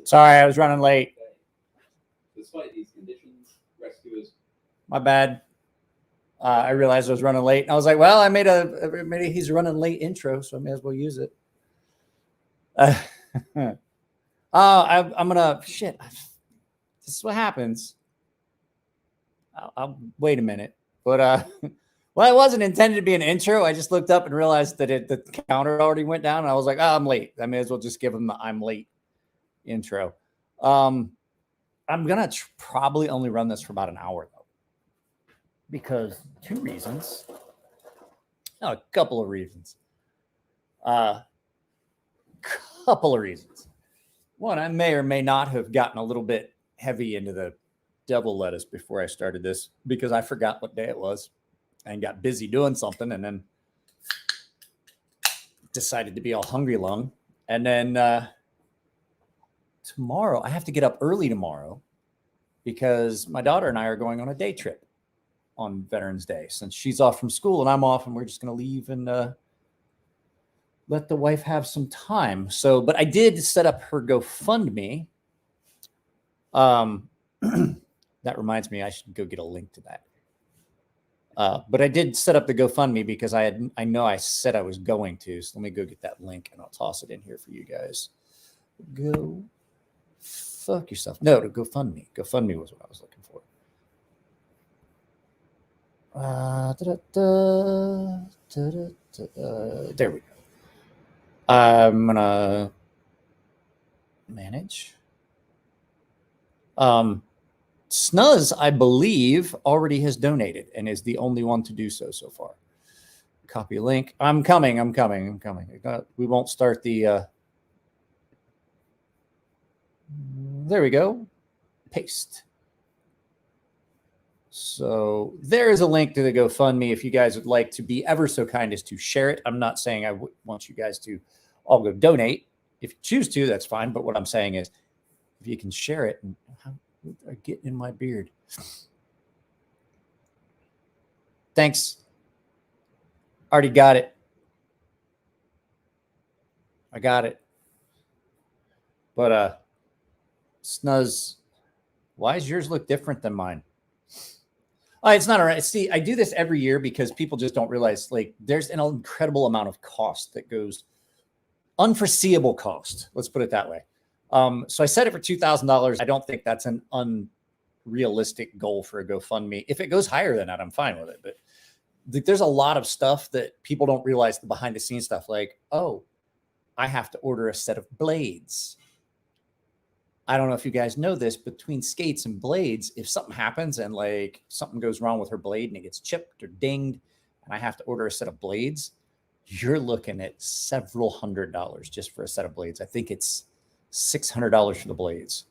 Sorry, I was running late. Despite these conditions, rescuers. My bad. I realized I was running late. And I was like, well, I made he's running late intro, so I may as well use it. I'm gonna shit. This is what happens. I'll wait a minute. But well, it wasn't intended to be an intro. I just looked up and realized that the counter already went down. And I was like, oh, I'm late. I may as well just give him the I'm late intro. I'm gonna probably only run this for about an hour though, because two reasons. No, a couple of reasons. Couple of reasons. One, I may or may not have gotten a little bit heavy into the devil lettuce before I started this because I forgot what day it was and got busy doing something and then decided to be all hungry lung. And then tomorrow, I have to get up early tomorrow because my daughter and I are going on a day trip on Veterans Day since she's off from school and I'm off, and we're just going to leave and let the wife have some time. So, but I did set up her GoFundMe. That reminds me, I should go get a link to that. But I did set up the GoFundMe because I know I said I was going to. So let me go get that link and I'll toss it in here for you guys. Go fuck yourself. No, to GoFundMe. GoFundMe was what I was looking for. There we go. I'm gonna manage. Snuzz, I believe, already has donated and is the only one to do so far. Copy link. I'm coming. We won't start the. There we go. Paste. So there is a link to the GoFundMe if you guys would like to be ever so kind as to share it. I'm not saying I want you guys to all go donate. If you choose to, that's fine. But what I'm saying is if you can share it. And I get in my beard. Thanks. Already got it. I got it. But Snuzz, why does yours look different than mine? Oh, it's not all right. See, I do this every year because people just don't realize, like, there's an incredible amount of cost that goes, unforeseeable cost. Let's put it that way. So I set it for $2,000. I don't think that's an unrealistic goal for a GoFundMe. If it goes higher than that, I'm fine with it. But there's a lot of stuff that people don't realize, the behind the scenes stuff, like, oh, I have to order a set of blades. I don't know if you guys know this, between skates and blades, if something happens and like something goes wrong with her blade and it gets chipped or dinged, and I have to order a set of blades, you're looking at several $100s just for a set of blades. I think it's $600 for the blades.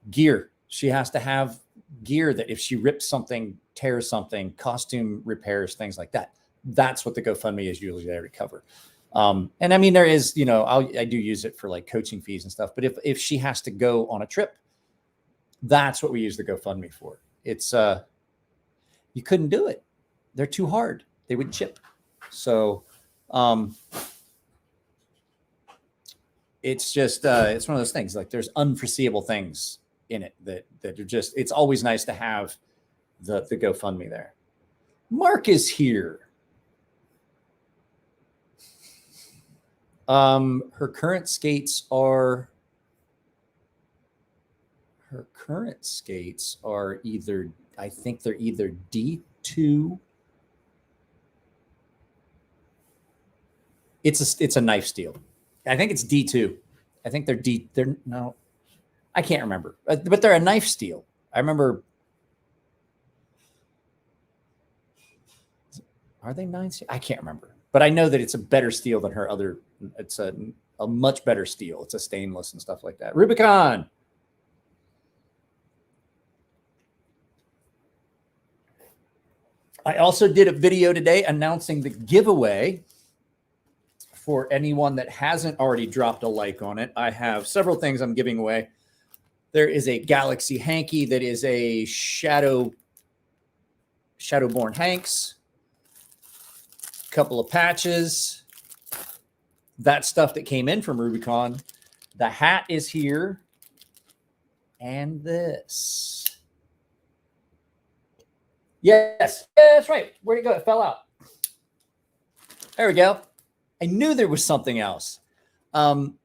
Gear. She has to have gear that if she rips something, tears something, costume repairs, things like that. That's what the GoFundMe is usually there to cover. And I mean, there is, you know, I do use it for like coaching fees and stuff, but if she has to go on a trip, that's what we use the GoFundMe for. It's, you couldn't do it. They're too hard. They would chip. So, it's just, it's one of those things, like there's unforeseeable things in it that are just, it's always nice to have the GoFundMe there. Mark is here. Her current skates are either, I think they're either D2. It's a knife steel. I think it's D2. I think no, I can't remember, but they're a knife steel. I remember. Are they 9? I can't remember, but I know that it's a better steel than her other. It's a much better steel. It's a stainless and stuff like that. Rubicon. I also did a video today announcing the giveaway for anyone that hasn't already dropped a like on it. I have several things I'm giving away. There is a Galaxy hanky that is a Shadowborn Hanks. A couple of patches. that stuff that came in from Rubicon. The hat is here. And this. Yes. Yeah, that's right. Where'd it go? It fell out. There we go. I knew there was something else. And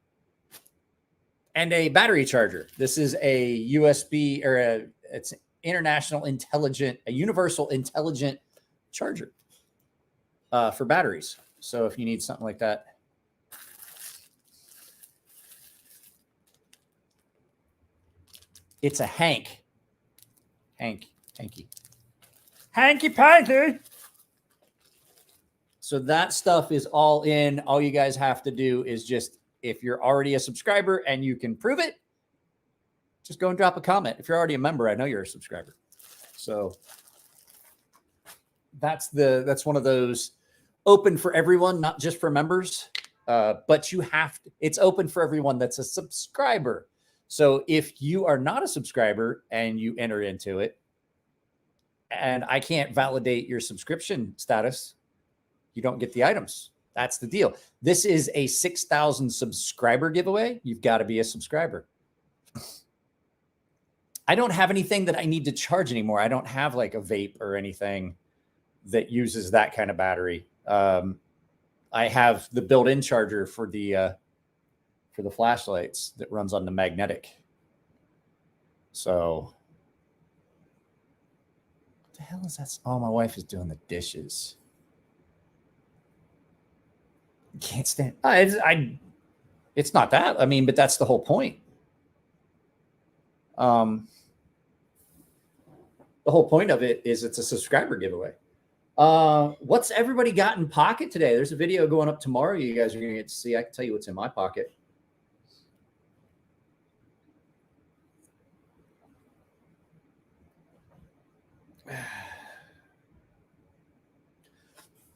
a battery charger. This is a USB or it's international intelligent, a universal intelligent charger for batteries. So if you need something like that. It's a Hanky Panky. So that stuff is all in. All you guys have to do is just, if you're already a subscriber and you can prove it, just go and drop a comment. If you're already a member, I know you're a subscriber. So that's one of those open for everyone, not just for members. But you have to, it's open for everyone that's a subscriber. So if you are not a subscriber and you enter into it, and I can't validate your subscription status, you don't get the items. That's the deal. This is a 6,000 subscriber giveaway. You've got to be a subscriber. I don't have anything that I need to charge anymore. I don't have like a vape or anything that uses that kind of battery. I have the built-in charger for the flashlights that runs on the magnetic. So what the hell is that? Oh, my wife is doing the dishes. Can't stand. It's not that. I mean, but that's the whole point. The whole point of it is it's a subscriber giveaway. What's everybody got in pocket today? There's a video going up tomorrow. You guys are going to get to see. I can tell you what's in my pocket.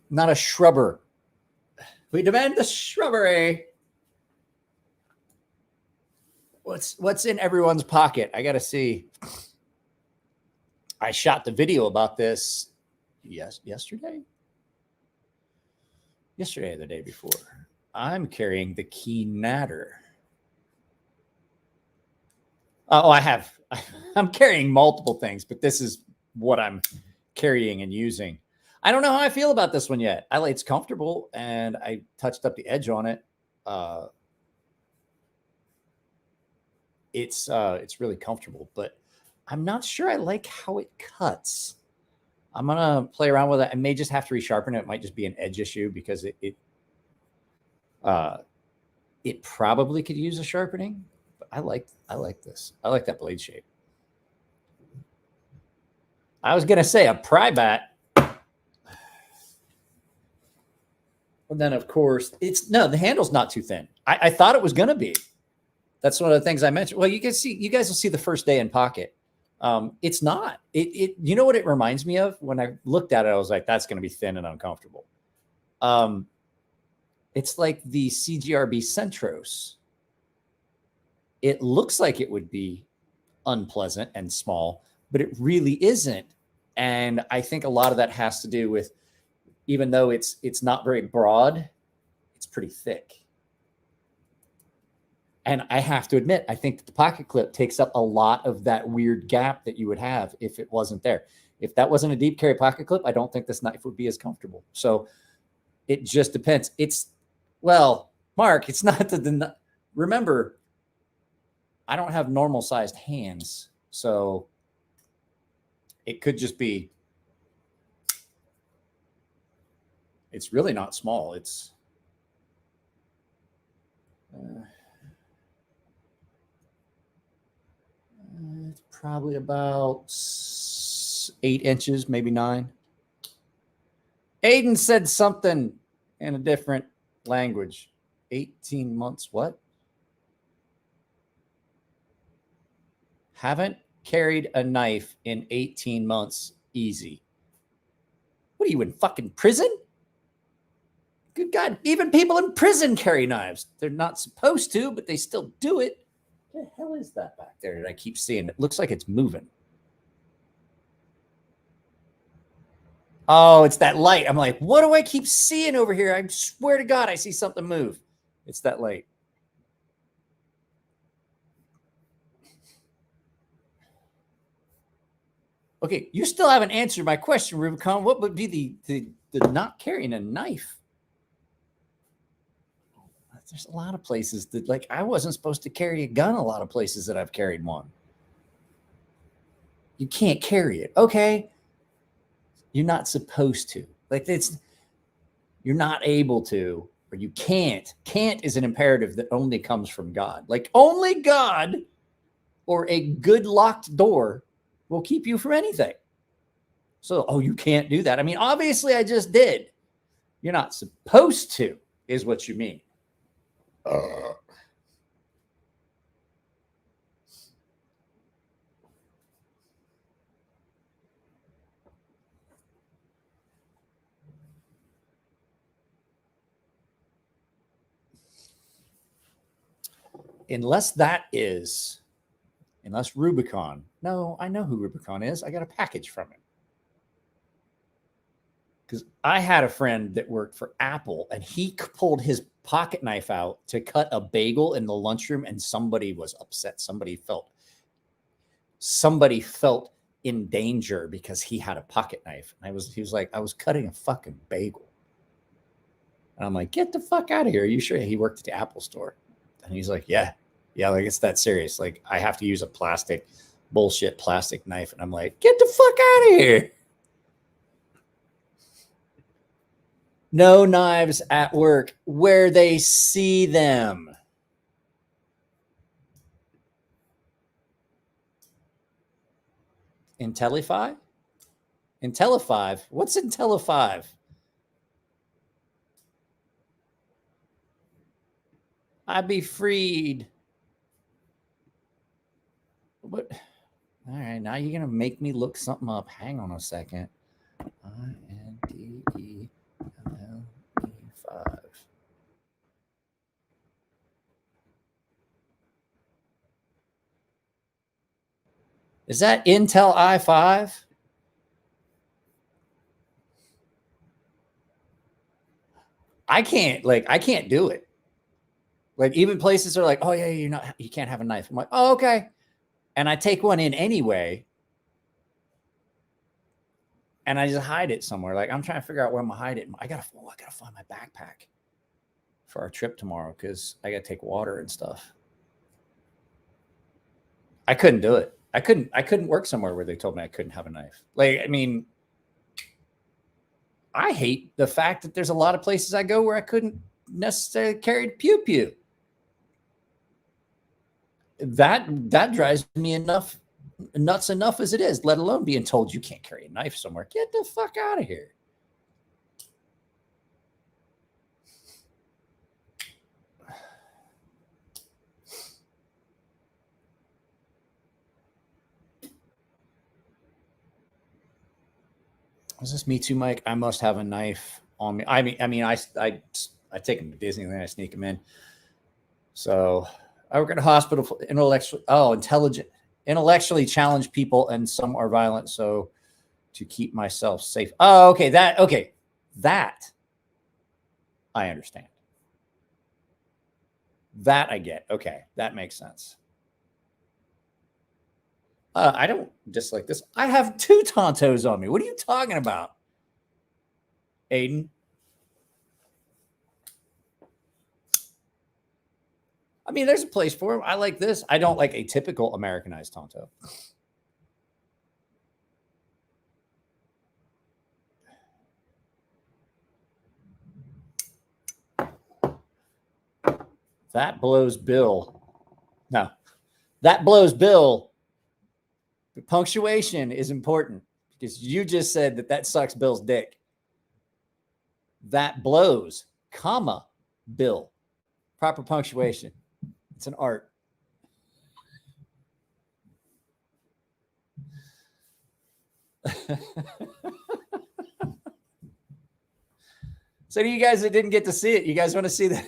Not a shrubber. We demand the shrubbery. What's in everyone's pocket? I got to see. I shot the video about this yesterday or the day before. I'm carrying the key natter. Oh, I'm carrying multiple things, but this is what I'm carrying and using. I don't know how I feel about this one yet. It's comfortable, and I touched up the edge on it. It's really comfortable, but I'm not sure I like how it cuts. I'm gonna play around with it. I may just have to resharpen it. It might just be an edge issue because it probably could use a sharpening. But I like this. I like that blade shape. I was gonna say a pry bat. And then, of course, the handle's not too thin. I thought it was going to be. That's one of the things I mentioned. Well, you guys will see the first day in pocket. It's not. You know what it reminds me of? When I looked at it, I was like, that's going to be thin and uncomfortable. It's like the CGRB Centros. It looks like it would be unpleasant and small, but it really isn't. And I think a lot of that has to do with, even though it's not very broad, it's pretty thick. And I have to admit, I think that the pocket clip takes up a lot of that weird gap that you would have if it wasn't there. If that wasn't a deep carry pocket clip, I don't think this knife would be as comfortable. So it just depends. Mark, it's not remember, I don't have normal sized hands. So it could just be, it's really not small. It's probably about 8 inches, maybe 9. Aiden said something in a different language. 18 months, what? Haven't carried a knife in 18 months, easy. What are you, in fucking prison? Good God, even people in prison carry knives. They're not supposed to, but they still do it. What the hell is that back there that I keep seeing? It looks like it's moving. Oh, it's that light. I'm like, what do I keep seeing over here? I swear to God, I see something move. It's that late. Okay, you still haven't answered my question, Rubicon. What would be the not carrying a knife? There's a lot of places that, like, I wasn't supposed to carry a gun. A lot of places that I've carried one. You can't carry it. Okay. You're not supposed to. Like, you're not able to, or you can't. Can't is an imperative that only comes from God. Like, only God or a good locked door will keep you from anything. So, oh, you can't do that. I mean, obviously I just did. You're not supposed to, is what you mean. Unless Rubicon. No, I know who Rubicon is. I got a package from him. Because I had a friend that worked for Apple, and he pulled his pocket knife out to cut a bagel in the lunchroom, and somebody was upset. Somebody felt in danger because he had a pocket knife. And he was like, I was cutting a fucking bagel. And I'm like, get the fuck out of here. Are you sure? He worked at the Apple store. And he's like, yeah, like it's that serious. Like, I have to use a plastic knife. And I'm like, get the fuck out of here. No knives at work where they see them. Intellify? What's Intellify? I be freed. What? All right, now you're gonna make me look something up. Hang on a second. INDELLE5. Is that Intel i5? I can't do it. Like, even places are like, oh yeah, you can't have a knife. I'm like, oh, okay. And I take one in anyway. And I just hide it somewhere. Like, I'm trying to figure out where I'm gonna hide it. I gotta find my backpack for our trip tomorrow, because I gotta take water and stuff. I couldn't do it. I couldn't work somewhere where they told me I couldn't have a knife. Like, I mean, I hate the fact that there's a lot of places I go where I couldn't necessarily carry pew. That drives me nuts enough as it is, let alone being told you can't carry a knife somewhere. Get the fuck out of here. Is this me too, Mike? I must have a knife on me. I mean, I take them to Disneyland. I sneak them in. So I work at a hospital for intellectually challenged people, and some are violent. So to keep myself safe. Oh, okay. That I understand. That I get. Okay. That makes sense. I don't dislike this. I have 2 Tontos on me. What are you talking about, Aiden? I mean, there's a place for them. I like this. I don't like a typical Americanized Tonto. That blows Bill. No, that blows Bill. The punctuation is important, because you just said that sucks Bill's dick. That blows, comma, Bill. Proper punctuation. It's an art. So to you guys that didn't get to see it, you guys want to see that?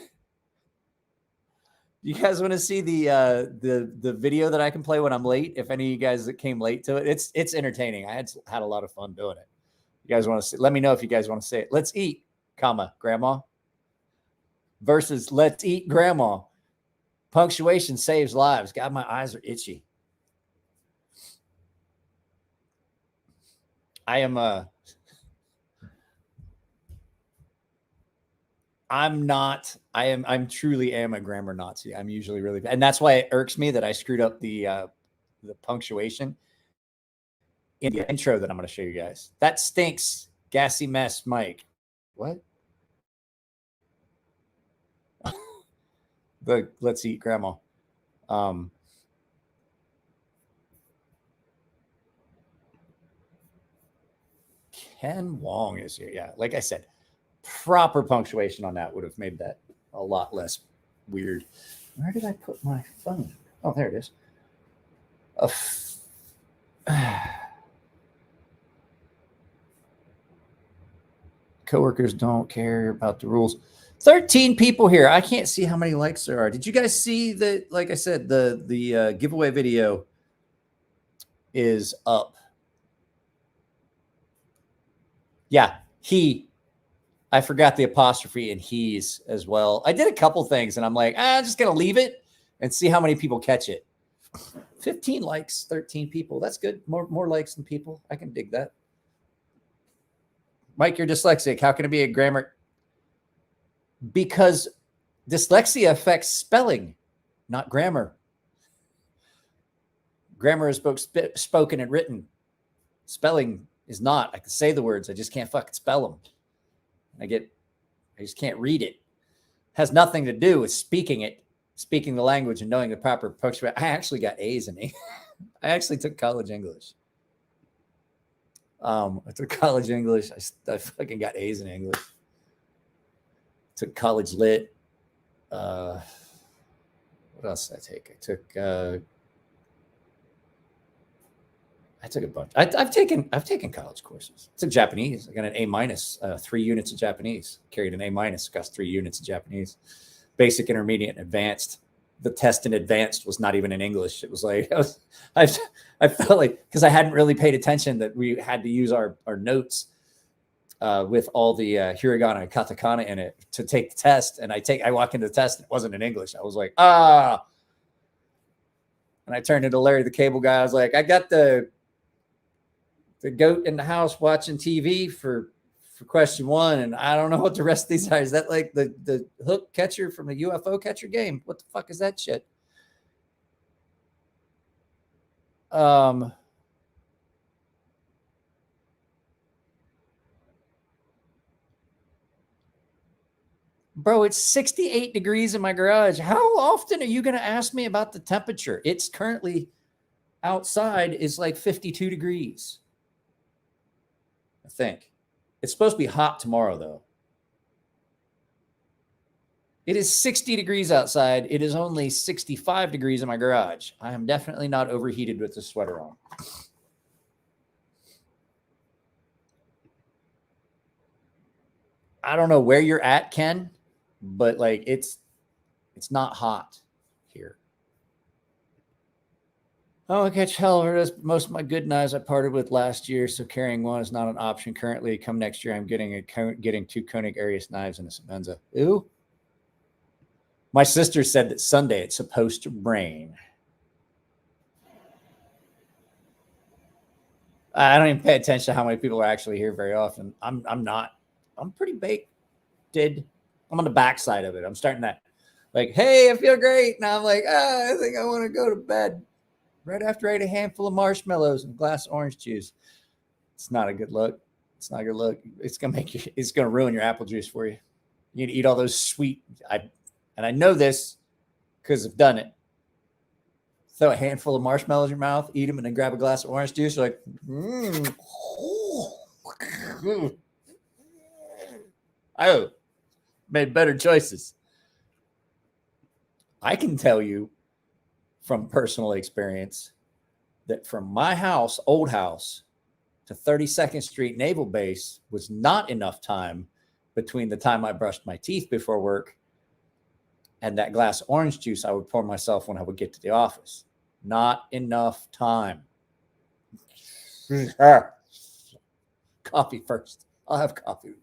You guys want to see the video that I can play when I'm late? If any of you guys that came late to it, it's entertaining. I had a lot of fun doing it. You guys want to see? Let me know if you guys want to see it. Let's eat, comma, Grandma. versus let's eat grandma. Punctuation saves lives. God, my eyes are itchy. I'm truly am a grammar Nazi. I'm usually really bad. And that's why it irks me that I screwed up the punctuation in the intro that I'm going to show you guys. That stinks. Gassy mess, Mike. What? The let's eat grandma. Ken Wong is here. Yeah, like I said, proper punctuation on that would have made that a lot less weird. Where did I put my phone? Oh, there it is. Coworkers don't care about the rules. 13 people here. I can't see how many likes there are. Did you guys see that? Like I said, the giveaway video is up. Yeah, I forgot the apostrophe and he's as well. I did a couple things and I'm like, I'm just going to leave it and see how many people catch it. 15 likes, 13 people. That's good. More likes than people. I can dig that. Mike, you're dyslexic. How can it be a grammar? Because dyslexia affects spelling, not grammar. Grammar is both spoken and written. Spelling is not. I can say the words. I just can't fucking spell them. I just can't read it. Has nothing to do with speaking the language and knowing the proper punctuation. I actually got A's in it. I actually took college English. I took college English. I fucking got A's in English. Took college lit. What else did I take? I took a bunch. I've taken college courses. I took Japanese. I got an A-, 3 units of Japanese. Carried an A-, got 3 units of Japanese. Basic, intermediate, and advanced. The test in advanced was not even in English. It was like I felt like, because I hadn't really paid attention that we had to use our notes with all the hiragana and katakana in it to take the test. And I walk into the test, and it wasn't in English. I was like, and I turned into Larry the Cable Guy. I was like, I got the goat in the house watching TV for question 1, and I don't know what the rest of these are. Is that like the hook catcher from the UFO catcher game? What the fuck is that shit? Bro, it's 68 degrees in my garage. How often are you going to ask me about the temperature? It's currently outside is like 52 degrees. I think. It's supposed to be hot tomorrow, though. It is 60 degrees outside. It is only 65 degrees in my garage. I am definitely not overheated with the sweater on. I don't know where you're at, Ken, but like it's not hot here. Oh, I catch hell. Most of my good knives I parted with last year, so carrying one is not an option currently. Come next year, I'm getting 2 Koenig Arius knives and a Semenza. Ooh. My sister said that Sunday it's supposed to rain. I don't even pay attention to how many people are actually here very often. I'm not. I'm pretty baked. I'm on the backside of it. I'm starting that like, hey, I feel great. Now I'm like, I think I want to go to bed right after I ate a handful of marshmallows and a glass of orange juice. It's not a good look. It's not a good look. It's going to ruin your apple juice for you. You need to eat all those sweet. And I know this because I've done it. Throw a handful of marshmallows in your mouth, eat them, and then grab a glass of orange juice. You're like, oh, made better choices. I can tell you from personal experience that from my house, old house, to 32nd Street Naval Base was not enough time between the time I brushed my teeth before work and that glass of orange juice I would pour myself when I would get to the office. Not enough time. Coffee first. I'll have coffee.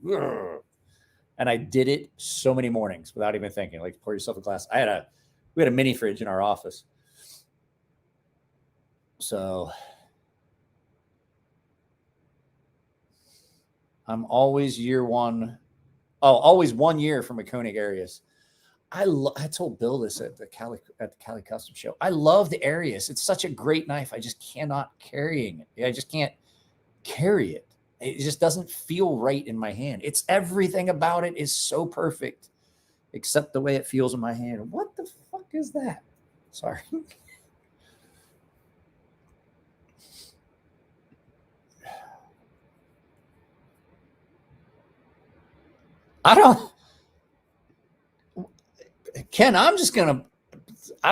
And I did it so many mornings without even thinking. Like, pour yourself a glass. We had a mini fridge in our office. So I'm always year one. Oh, always 1 year from a Koenig Arius. I told Bill this at the Cali Custom Show. I love the Arius. It's such a great knife. I just cannot carrying it. I just can't carry it. It just doesn't feel right in my hand. It's everything about it is so perfect, except the way it feels in my hand. What the fuck is that? Sorry. I don't, Ken, I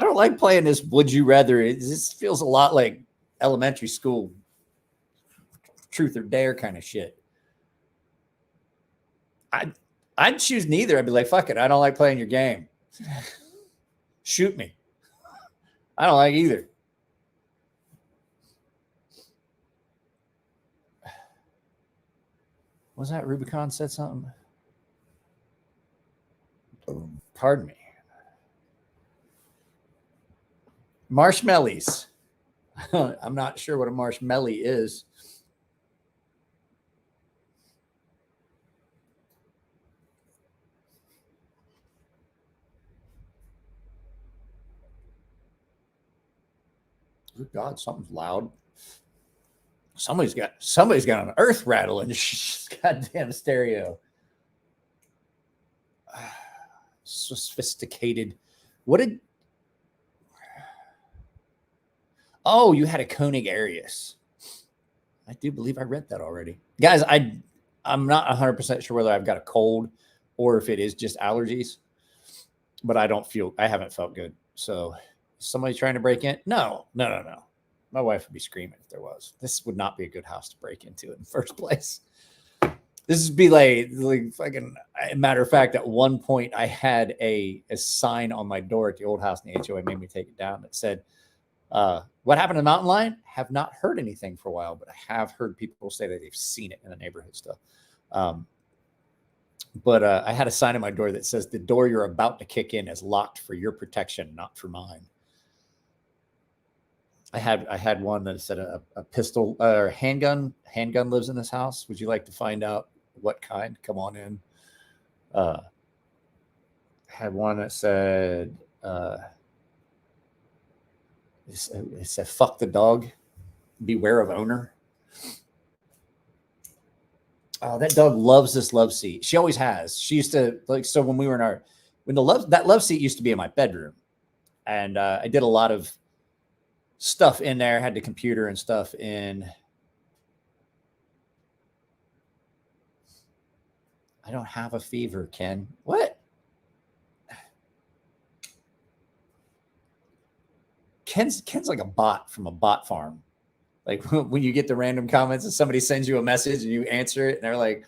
don't like playing this would you rather. This feels a lot like elementary school truth or dare kind of shit. I'd choose neither. I'd be like, fuck it. I don't like playing your game. Shoot me. I don't like either. Was that Rubicon said something? Pardon me. Marshmallows. I'm not sure what a marshmallow is. Good God, something's loud. Somebody's got an earth rattle in this goddamn stereo. Sophisticated. What did? Oh, you had a Koenig Arius. I do believe I read that already, guys. I'm not 100% sure whether I've got a cold or if it is just allergies, but I haven't felt good. So, somebody trying to break in? No. My wife would be screaming if there was. This would not be a good house to break into in the first place. This would be like fucking. Matter of fact, at one point I had a sign on my door at the old house, and the HOA made me take it down. That said, "What happened to Mountain Lion? Have not heard anything for a while, but I have heard people say that they've seen it in the neighborhood stuff." But I had a sign on my door that says, "The door you're about to kick in is locked for your protection, not for mine." I had one that said a pistol or handgun. Handgun lives in this house. Would you like to find out what kind? Come on in. Had one that said it said "fuck the dog, beware of owner." Oh, that dog loves this love seat. She always has. She used to so when we were in that love seat used to be in my bedroom, and I did a lot of stuff in there, had the computer and stuff in. I don't have a fever, Ken. What? Ken's like a bot from a bot farm. Like when you get the random comments and somebody sends you a message and you answer it and they're like,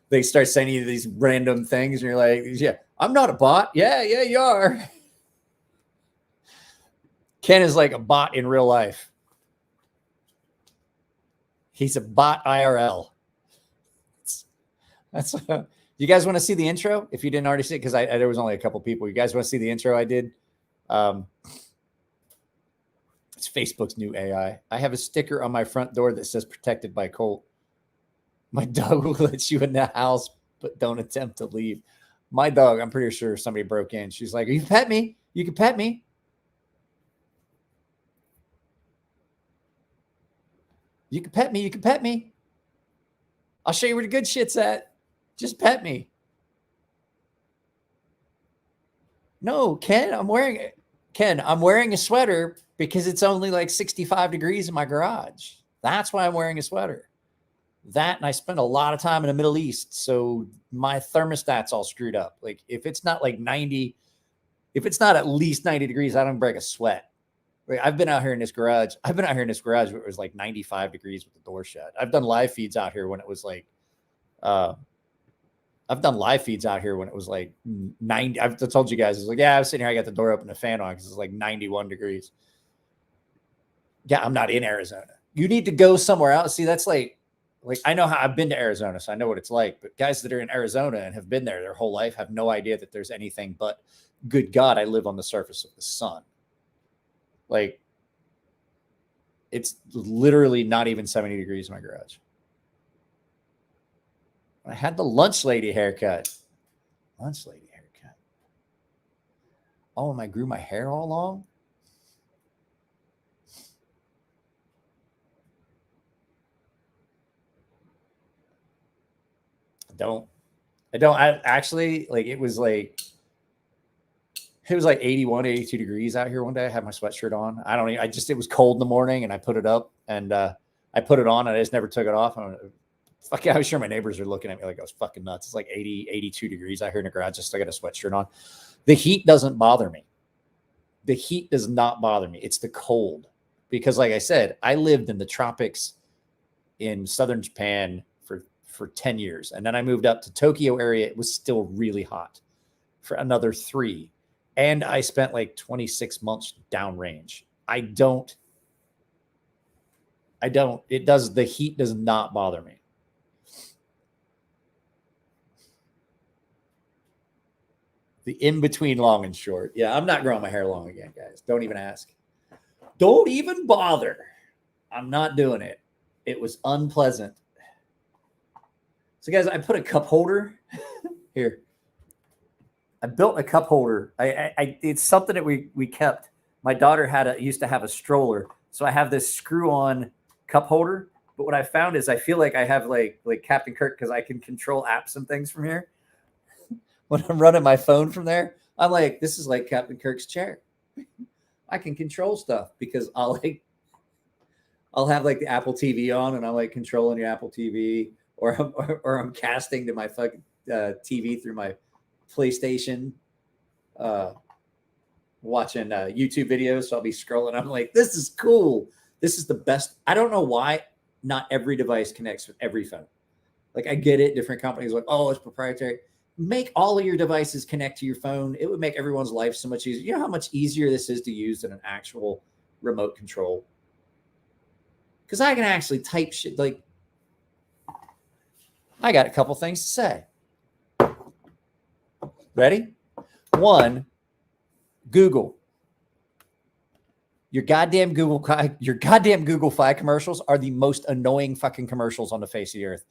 they start sending you these random things and you're like, yeah, I'm not a bot. Yeah, you are. Ken is like a bot in real life. He's a bot IRL. That's you guys want to see the intro? If you didn't already see it, because there was only a couple people. You guys want to see the intro I did? It's Facebook's new AI. I have a sticker on my front door that says "Protected by Colt." My dog will let you in the house, but don't attempt to leave. My dog, I'm pretty sure somebody broke in. She's like, "You pet me? You can pet me." You can pet me. You can pet me. I'll show you where the good shit's at. Just pet me. No, Ken, I'm wearing a sweater because it's only like 65 degrees in my garage. That's why I'm wearing a sweater. That, and I spend a lot of time in the Middle East, so my thermostat's all screwed up. Like if it's not like 90, if it's not at least 90 degrees, I don't break a sweat. I've been out here in this garage. Where it was like 95 degrees with the door shut. I've done live feeds out here when it was like, I've done live feeds out here when it was like 90. I've told you guys, it's like, yeah, I was sitting here, I got the door open, the fan on because it's like 91 degrees. Yeah, I'm not in Arizona. You need to go somewhere else. See, that's like, like I know how I've been to Arizona, so I know what it's like. But guys that are in Arizona and have been there their whole life have no idea that there's anything but, good God, I live on the surface of the sun. Like, it's literally not even 70 degrees in my garage. I had the lunch lady haircut. Lunch lady haircut. Oh, and I grew my hair all long. I actually, like, it was like 81, 82 degrees out here one day. I had my sweatshirt on. It was cold in the morning and I put it up and I put it on and I just never took it off. I was sure my neighbors are looking at me like I was fucking nuts. It's like 80, 82 degrees out here in the garage. Just I got a sweatshirt on. The heat doesn't bother me. The heat does not bother me. It's the cold. Because like I said, I lived in the tropics in southern Japan for 10 years. And then I moved up to Tokyo area. It was still really hot for another 3. And I spent like 26 months downrange. The heat does not bother me. The in-between long and short. Yeah, I'm not growing my hair long again, guys. Don't even ask. Don't even bother. I'm not doing it. It was unpleasant. So, guys, I put a cup holder here. I built a cup holder. It's something that we kept. My daughter used to have a stroller, so I have this screw-on cup holder. But what I found is I feel like I have like Captain Kirk because I can control apps and things from here. When I'm running my phone from there, I'm like, this is like Captain Kirk's chair. I can control stuff because I'll have like the Apple TV on and I'm like controlling your Apple TV, or I'm casting to my fucking TV through my PlayStation, watching YouTube videos. So I'll be scrolling. I'm like, this is cool. This is the best. I don't know why not every device connects with every phone. Like, I get it. Different companies are like, oh, it's proprietary. Make all of your devices connect to your phone. It would make everyone's life so much easier. You know how much easier this is to use than an actual remote control? Because I can actually type shit. Like, I got a couple things to say. Ready? 1, Google. Your goddamn Google Fi commercials are the most annoying fucking commercials on the face of the earth.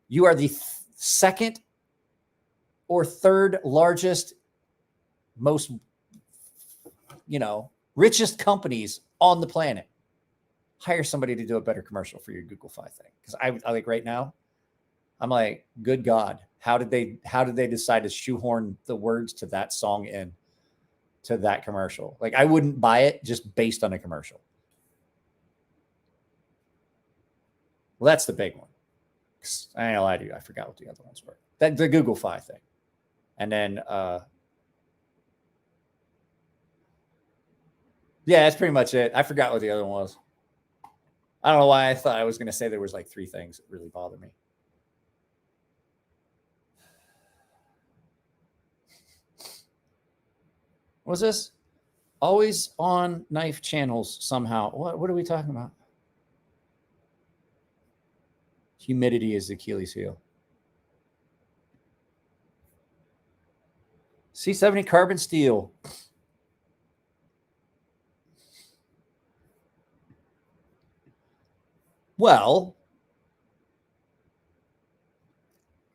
You are the second or third largest, most, richest companies on the planet. Hire somebody to do a better commercial for your Google Fi thing. Because I like right now, I'm like, good God, how did they decide to shoehorn the words to that song in to that commercial? Like, I wouldn't buy it just based on a commercial. Well, that's the big one. I know I do. I forgot what the other ones were. The Google Fi thing. And then, yeah, that's pretty much it. I forgot what the other one was. I don't know why I thought I was going to say there was like 3 things that really bother me. What was this? Always on knife channels somehow. What are we talking about? Humidity is the Achilles heel. C70 carbon steel. Well,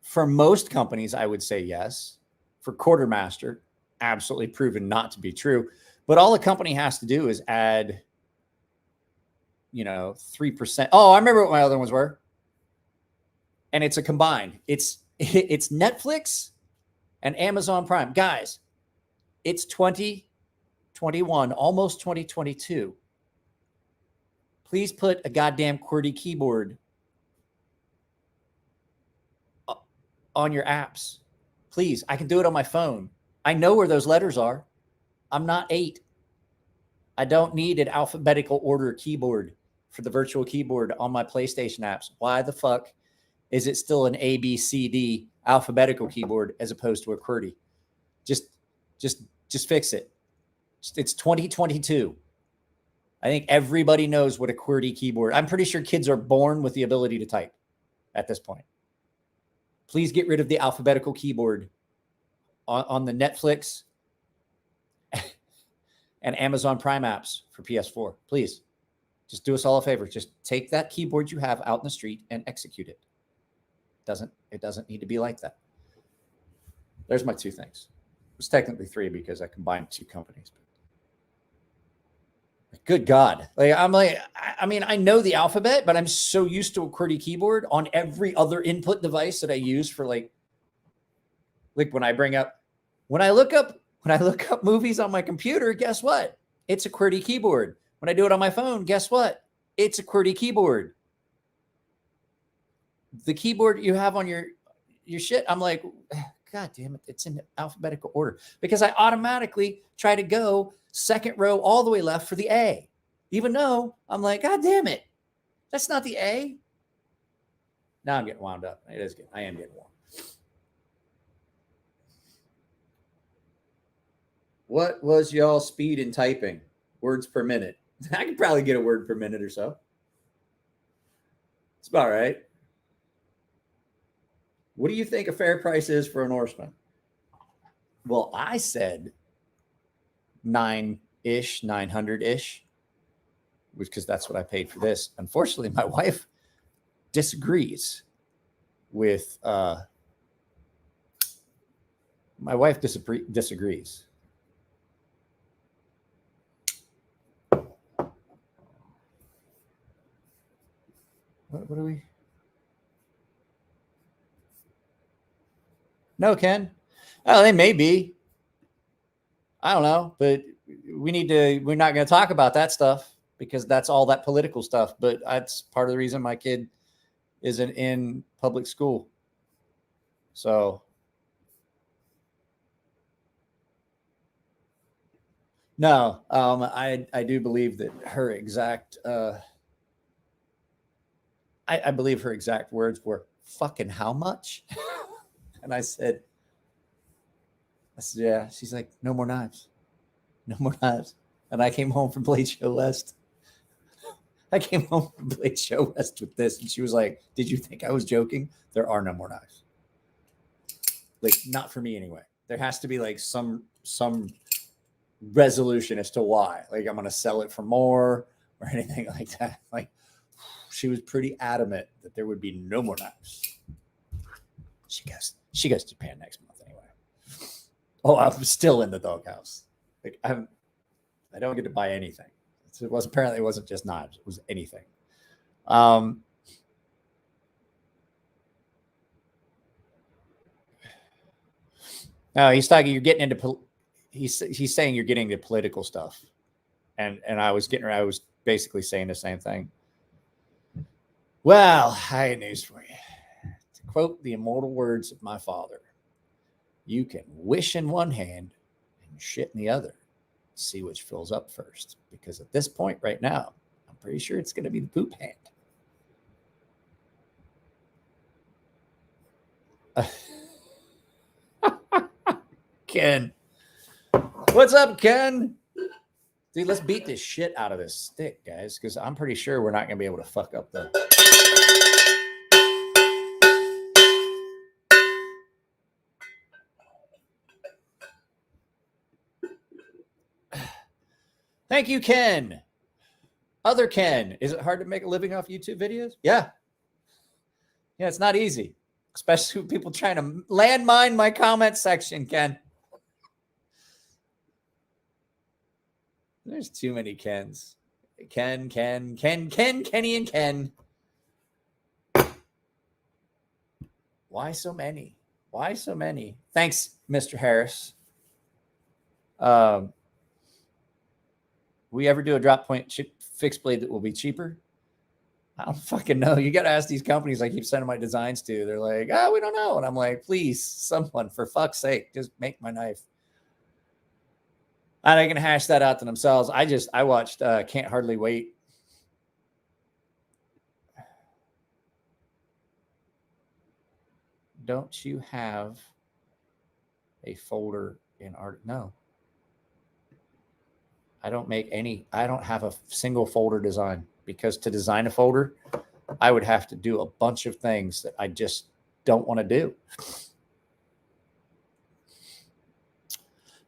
for most companies, I would say yes. For Quartermaster, absolutely proven not to be true. But all the company has to do is add, 3%. Oh, I remember what my other ones were. And it's a combined. It's Netflix and Amazon Prime. Guys, it's 2021, almost 2022. Please put a goddamn QWERTY keyboard on your apps. Please, I can do it on my phone. I know where those letters are. I'm not 8. I don't need an alphabetical order keyboard for the virtual keyboard on my PlayStation apps. Why the fuck is it still an A, B, C, D alphabetical keyboard as opposed to a QWERTY? Just fix it. It's 2022. I think everybody knows what a QWERTY keyboard. I'm pretty sure kids are born with the ability to type. at this point. Please get rid of the alphabetical keyboard on the Netflix and Amazon Prime apps for PS4. Please, just do us all a favor. Just take that keyboard you have out in the street and execute it. It doesn't need to be like that. There's my 2 things. It was technically 3 because I combined 2 companies. Good God. I mean, I know the alphabet, but I'm so used to a QWERTY keyboard on every other input device that I use for like when I look up movies on my computer, guess what? It's a QWERTY keyboard. When I do it on my phone, guess what? It's a QWERTY keyboard. The keyboard you have on your shit, I'm like, God damn it, it's in alphabetical order because I automatically try to go second row all the way left for the A, even though I'm like, God damn it, that's not the A. Now I'm getting wound up. I am getting warm. What was y'all speed in typing? Words per minute. I could probably get a word per minute or so. It's about right. What do you think a fair price is for an Norseman? Well, I said 9-ish, 900-ish, because that's what I paid for this. Unfortunately, my wife disagrees with disagrees. What are we? No, Ken. Oh, they may be. I don't know, but we're not going to talk about that stuff because that's all that political stuff. But that's part of the reason my kid isn't in public school. So no, I do believe that her exact, I believe her exact words were fucking how much? And I said, yeah. She's like, no more knives. No more knives. And I came home from Blade Show West. With this. And she was like, did you think I was joking? There are no more knives. Like, not for me anyway. There has to be like some resolution as to why. Like, I'm going to sell it for more or anything like that. Like, she was pretty adamant that there would be no more knives. She goes to Japan next month anyway. Oh, I'm still in the doghouse. Like I don't get to buy anything. It wasn't just knives. It was anything. No, he's talking. You're getting into. He's saying you're getting into political stuff, and I was basically saying the same thing. Well, I had news for you. To quote the immortal words of my father, you can wish in one hand and shit in the other. See which fills up first. Because at this point right now, I'm pretty sure it's going to be the poop hand. Ken. What's up, Ken? Dude, let's beat this shit out of this stick, guys, because I'm pretty sure we're not going to be able to fuck up the... Thank you, Ken. Other Ken. Is it hard to make a living off YouTube videos? Yeah. Yeah, it's not easy. Especially with people trying to landmine my comment section, Ken. There's too many Kens. Ken, Kenny, and Ken. Why so many? Why so many? Thanks, Mr. Harris. We ever do a drop point fixed blade that will be cheaper? I don't fucking know. You got to ask these companies I keep sending my designs to. They're like, we don't know. And I'm like, please, someone, for fuck's sake, just make my knife. And they can hash that out to themselves. I watched Can't Hardly Wait. Don't you have a folder in art? No. I don't have a single folder design because to design a folder, I would have to do a bunch of things that I just don't want to do.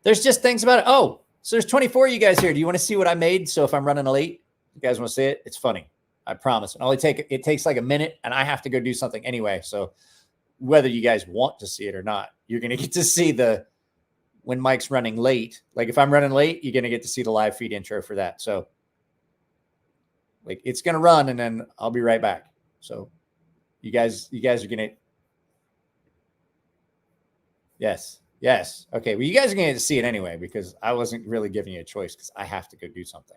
There's just things about it. Oh, so there's 24 of you guys here. Do you want to see what I made? So if I'm running late, you guys want to see it? It's funny. I promise. It takes like a minute, and I have to go do something anyway. So whether you guys want to see it or not, you're going to get to see when Mike's running late. Like if I'm running late, you're going to get to see the live feed intro for that. So like it's going to run, and then I'll be right back. So you guys are going to. Yes. Okay. Well, you guys are going to see it anyway, because I wasn't really giving you a choice because I have to go do something.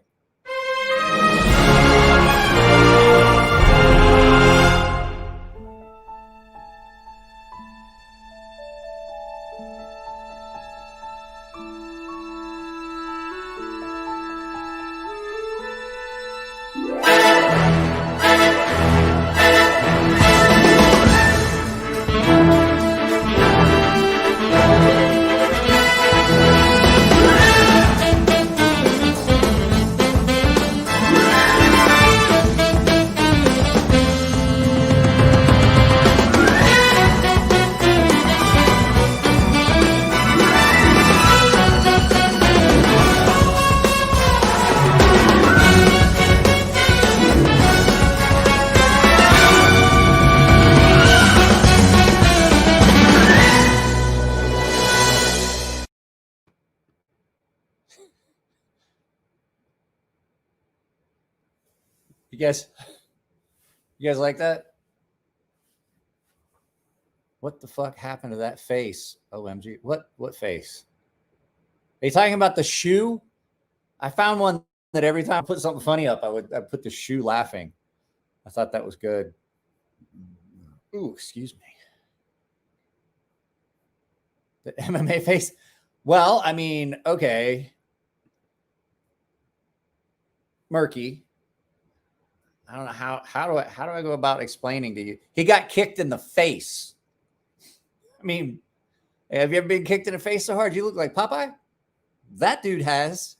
You guys like that? What the fuck happened to that face? OMG. What face? Are you talking about the shoe? I found one that every time I put something funny up, I put the shoe laughing. I thought that was good. Ooh, excuse me. The MMA face. Well, I mean, okay. Murky. I don't know how do I go about explaining to you? He got kicked in the face. I mean, have you ever been kicked in the face so hard you look like Popeye? That dude has.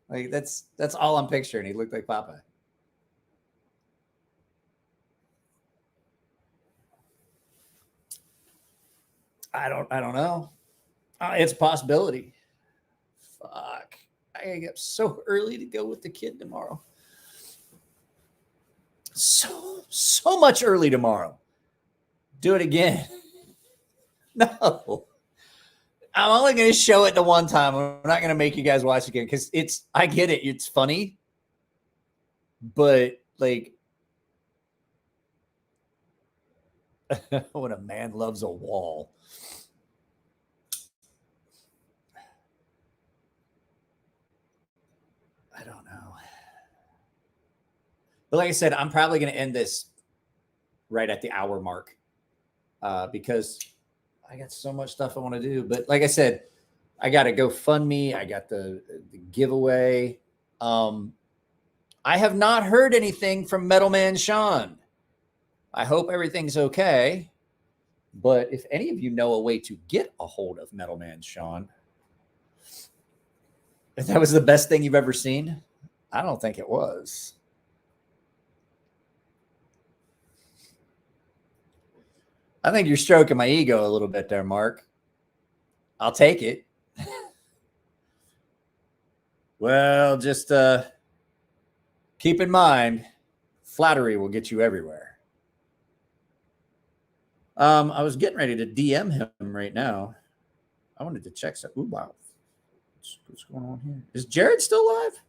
Like that's all I'm picturing. He looked like Popeye. I don't know. It's a possibility. Fuck. I gotta get up so early to go with the kid tomorrow. So much early tomorrow. Do it again. No. I'm only going to show it the one time. I'm not going to make you guys watch it again because I get it. It's funny. But like, when a man loves a wall. I don't know. But like I said, I'm probably going to end this right at the hour mark because I got so much stuff I want to do. But like I said, I got to GoFundMe. I got the giveaway. I have not heard anything from Metal Man Sean. I hope everything's okay. But if any of you know a way to get a hold of Metal Man Sean, if that was the best thing you've ever seen, I don't think it was. I think you're stroking my ego a little bit there, Mark. I'll take it. Well, just keep in mind, flattery will get you everywhere. I was getting ready to DM him right now. I wanted to check some. Ooh, wow. What's going on here? Is Jared still alive?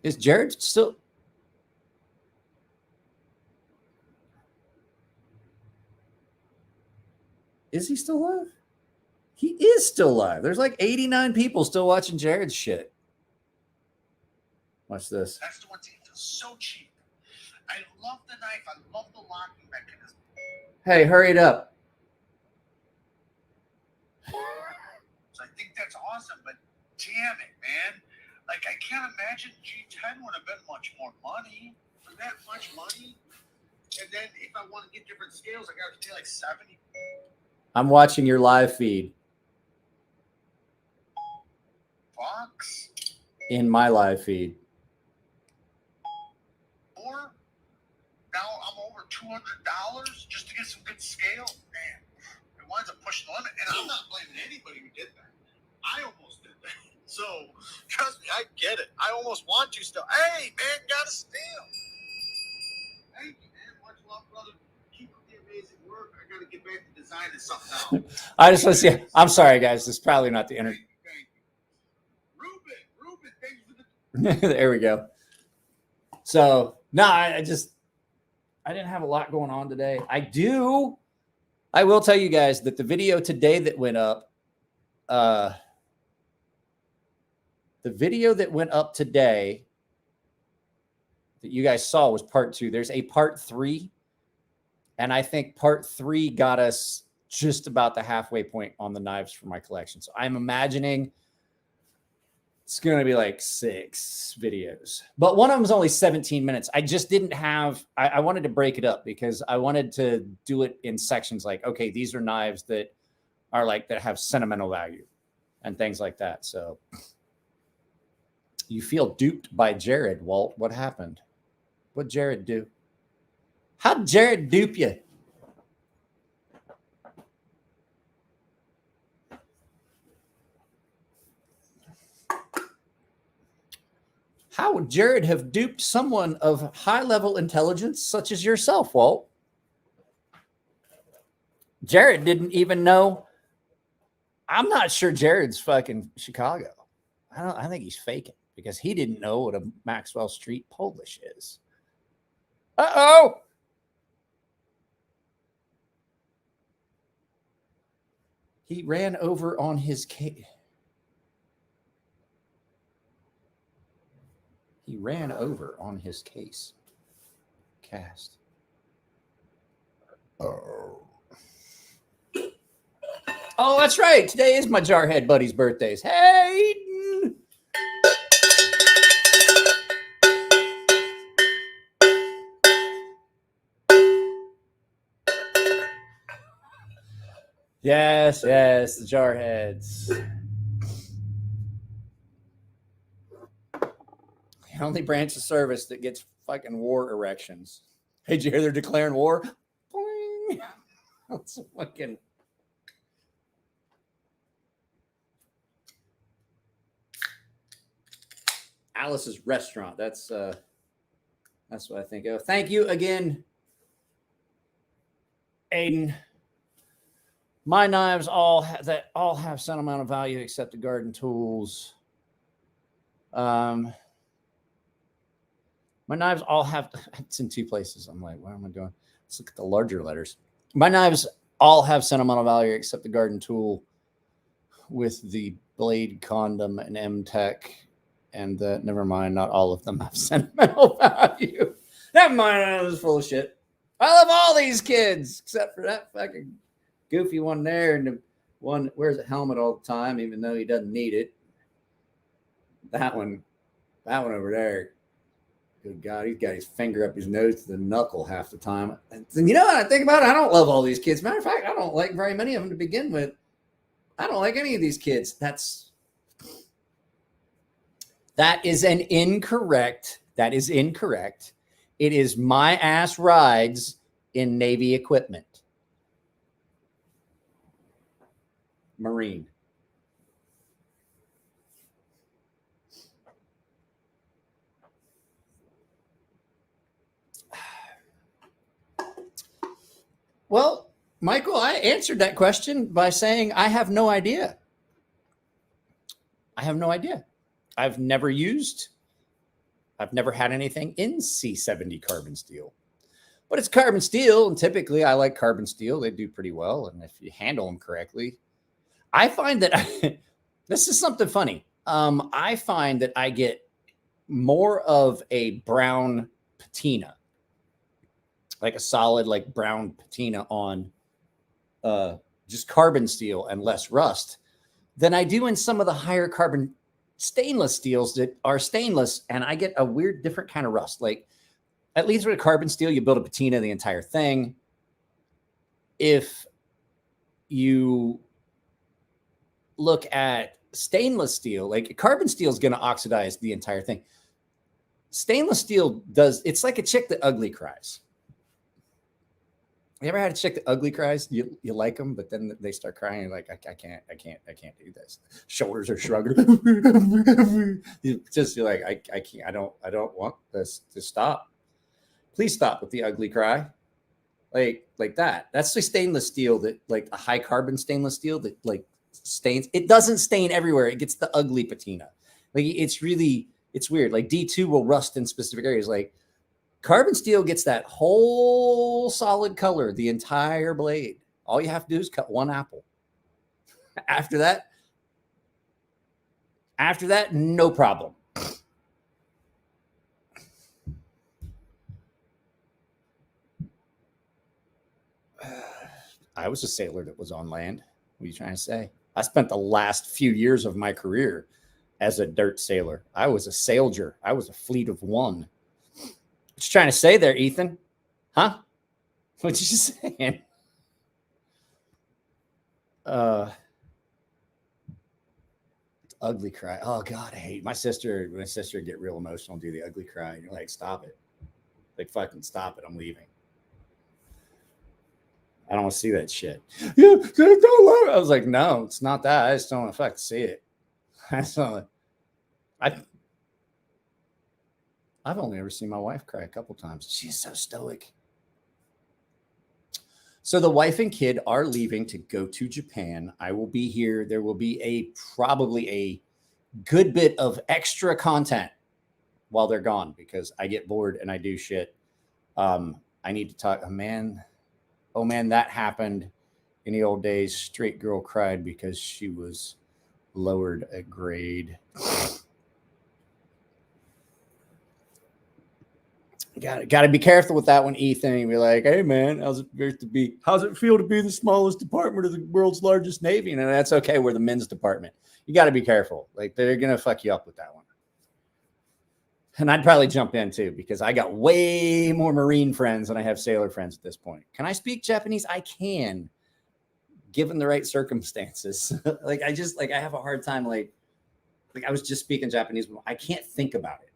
Is Jared still? Is he still alive? He is still alive. There's like 89 people still watching Jared's shit. Watch this. That's the one thing that feels so cheap. I love the knife. I love the locking mechanism. Hey, hurry it up. So I think that's awesome, but damn it, man. Like, I can't imagine G10 would have been much more money for that much money. And then if I want to get different scales, I got to pay like 70. I'm watching your live feed Fox. in my live feed. Or now I'm over $200 just to get some good scale. Man, it winds up pushing the limit. And I'm not blaming anybody who did that. I almost did that. So trust me, I get it. I almost want to still. Hey, man, got a steal. Thank you, man. Much love, brother. Keep up the amazing work. I got to get back to designing something else. I just want to see. I'm sorry, guys. This is probably not the internet. Thank you. Ruben, thank you for the. There we go. So no, I didn't have a lot going on today. I will tell you guys that the video today that went up, today that you guys saw was part 2. There's a part 3. And I think part 3 got us just about the halfway point on the knives for my collection. So I'm imagining it's going to be like 6 videos, but one of them is only 17 minutes. I just didn't have, I wanted to break it up because I wanted to do it in sections. Like, okay, these are knives that are like, that have sentimental value and things like that. So you feel duped by Jared, Walt. What happened? What'd Jared do? How'd Jared dupe you? How would Jared have duped someone of high-level intelligence such as yourself, Walt? Jared didn't even know. I'm not sure Jared's fucking Chicago. I think he's faking because he didn't know what a Maxwell Street Polish is. Uh-oh. He ran over on his case. He ran over on his case. Cast. Oh, that's right. Today is my Jarhead buddy's birthdays. Hey, Eden. Yes, the Jarheads. The only branch of service that gets fucking war erections. Hey, did you hear they're declaring war? Boing. That's fucking. Alice's restaurant. That's what I think of. Thank you again, Aiden. My knives all have sentimental value except the garden tools. My knives all have, it's in 2 places. I'm like, what am I doing? Let's look at the larger letters. My knives all have sentimental value except the garden tool with the blade condom and M-Tech. And never mind, not all of them have sentimental value. Never mind, I was full of shit. I love all these kids except for that fucking goofy one there and the one wears a helmet all the time, even though he doesn't need it. That one over there. Good God, he's got his finger up his nose to the knuckle half the time. And you know what I think about it? I don't love all these kids. Matter of fact, I don't like very many of them to begin with. I don't like any of these kids. That is incorrect. That is incorrect. It is my ass rides in Navy equipment. Marine. Well, Michael, I answered that question by saying I have no idea. I have no idea. I've never had anything in C70 carbon steel. But it's carbon steel, and typically I like carbon steel. They do pretty well, and if you handle them correctly. I find that this is something funny. I find that I get more of a brown patina, like a solid, like brown patina on just carbon steel and less rust than I do in some of the higher carbon stainless steels that are stainless. And I get a weird, different kind of rust. Like at least with a carbon steel, you build a patina the entire thing. If you look at stainless steel, like carbon steel is going to oxidize the entire thing. Stainless steel does, it's like a chick that ugly cries. You ever had a chick that ugly cries? You like them, but then they start crying. You're like, I can't do this. Shoulders are shrugging. You're like, I can't, I don't want this to stop. Please stop with the ugly cry. Like that. That's the stainless steel that, like a high carbon stainless steel that like stains. It doesn't stain everywhere. It gets the ugly patina. Like it's weird. Like D2 will rust in specific areas. Like carbon steel gets that whole solid color, the entire blade. All you have to do is cut one apple. After that, no problem. I was a sailor that was on land. What are you trying to say? I spent the last few years of my career as a dirt sailor. I was a sailor. I was a fleet of one. What you trying to say there, Ethan? Huh? What you saying? Ugly cry. Oh God, I hate my sister. My sister would get real emotional and do the ugly cry. And you're like, stop it. Like fucking stop it. I'm leaving. I don't want to see that shit. Yeah, don't love it. I was like, no, it's not that. I just don't want to fucking see it. I've only ever seen my wife cry a couple times. She's so stoic. So the wife and kid are leaving to go to Japan. I will be here. There will be probably a good bit of extra content while they're gone because I get bored and I do shit. I need to talk. Oh man, that happened in the old days. Straight girl cried because she was lowered a grade. Got to be careful with that one, Ethan. You'd be like, hey man, how's it feel to be the smallest department of the world's largest navy? And that's okay. We're the men's department. You got to be careful. Like they're gonna fuck you up with that one. And I'd probably jump in too because I got way more Marine friends than I have sailor friends at this point. Can I speak Japanese? I can, given the right circumstances. I have a hard time. Like I was just speaking Japanese, but I can't think about it.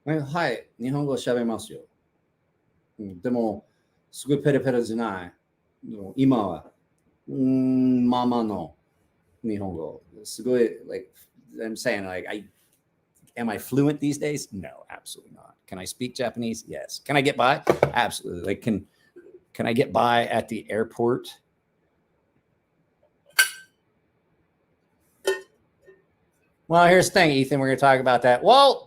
はい、日本語喋れますよ。でも、すごいペラペラじゃない。今は、まあまあの日本語。すごい、like, I'm saying, am I fluent these days? No, absolutely not. Can I speak Japanese? Yes. Can I get by? Absolutely. Like, can I get by at the airport? Well, here's the thing, Ethan. We're going to talk about that. Well,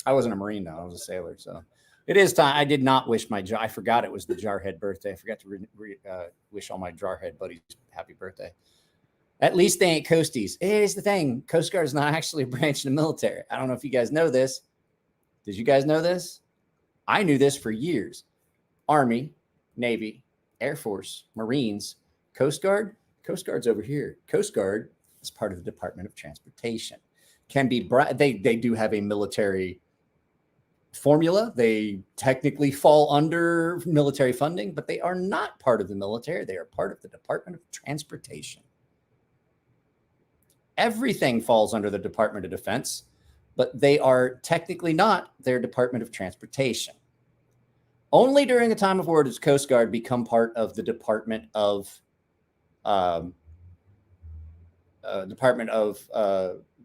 I wasn't a Marine, though. I was a sailor. So it is time. I did not wish I forgot it was the Jarhead birthday. I forgot to wish all my Jarhead buddies happy birthday. At least they ain't Coasties. Here's the thing. Coast Guard is not actually a branch of the military. I don't know if you guys know this. Did you guys know this? I knew this for years. Army, Navy, Air Force, Marines, Coast Guard. Coast Guard's over here. Coast Guard is part of the Department of Transportation. They do have a military formula. They technically fall under military funding, but they are not part of the military. They are part of the Department of Transportation. Everything falls under the Department of Defense, but they are technically not their Department of Transportation. Only during a time of war does Coast Guard become part of the Department of the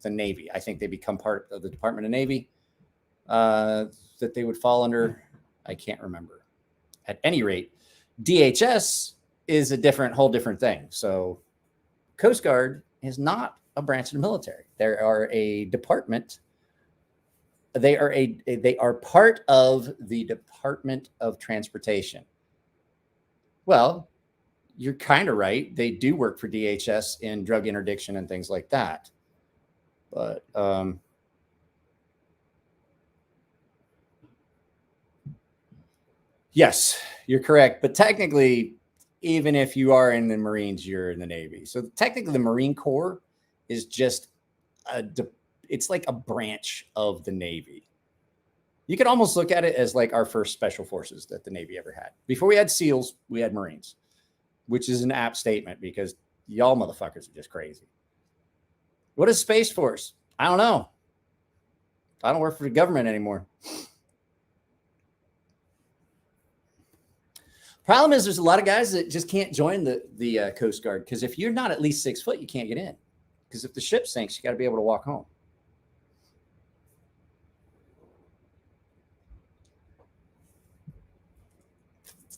Navy. I think they become part of the Department of Navy that they would fall under. I can't remember. At any rate, DHS is whole different thing. So Coast Guard is not a branch of the military. They are a department. They are part of the Department of Transportation. Well, you're kind of right. They do work for DHS in drug interdiction and things like that. But yes, you're correct. But technically, even if you are in the Marines, you're in the Navy. So technically, the Marine Corps is just it's like a branch of the Navy. You could almost look at it as like our first special forces that the Navy ever had. Before we had SEALs, we had Marines, which is an apt statement because y'all motherfuckers are just crazy. What is Space Force? I don't know. I don't work for the government anymore. Problem is there's a lot of guys that just can't join the Coast Guard because if you're not at least 6 foot, you can't get in. Because if the ship sinks, you got to be able to walk home.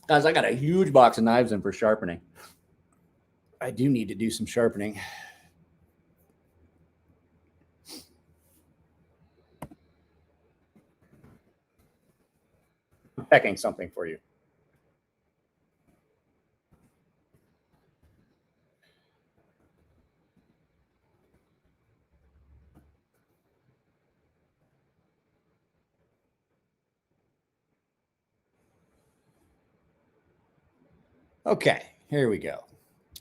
Guys, I got a huge box of knives in for sharpening. I do need to do some sharpening. I'm pecking something for you. Okay, here we go.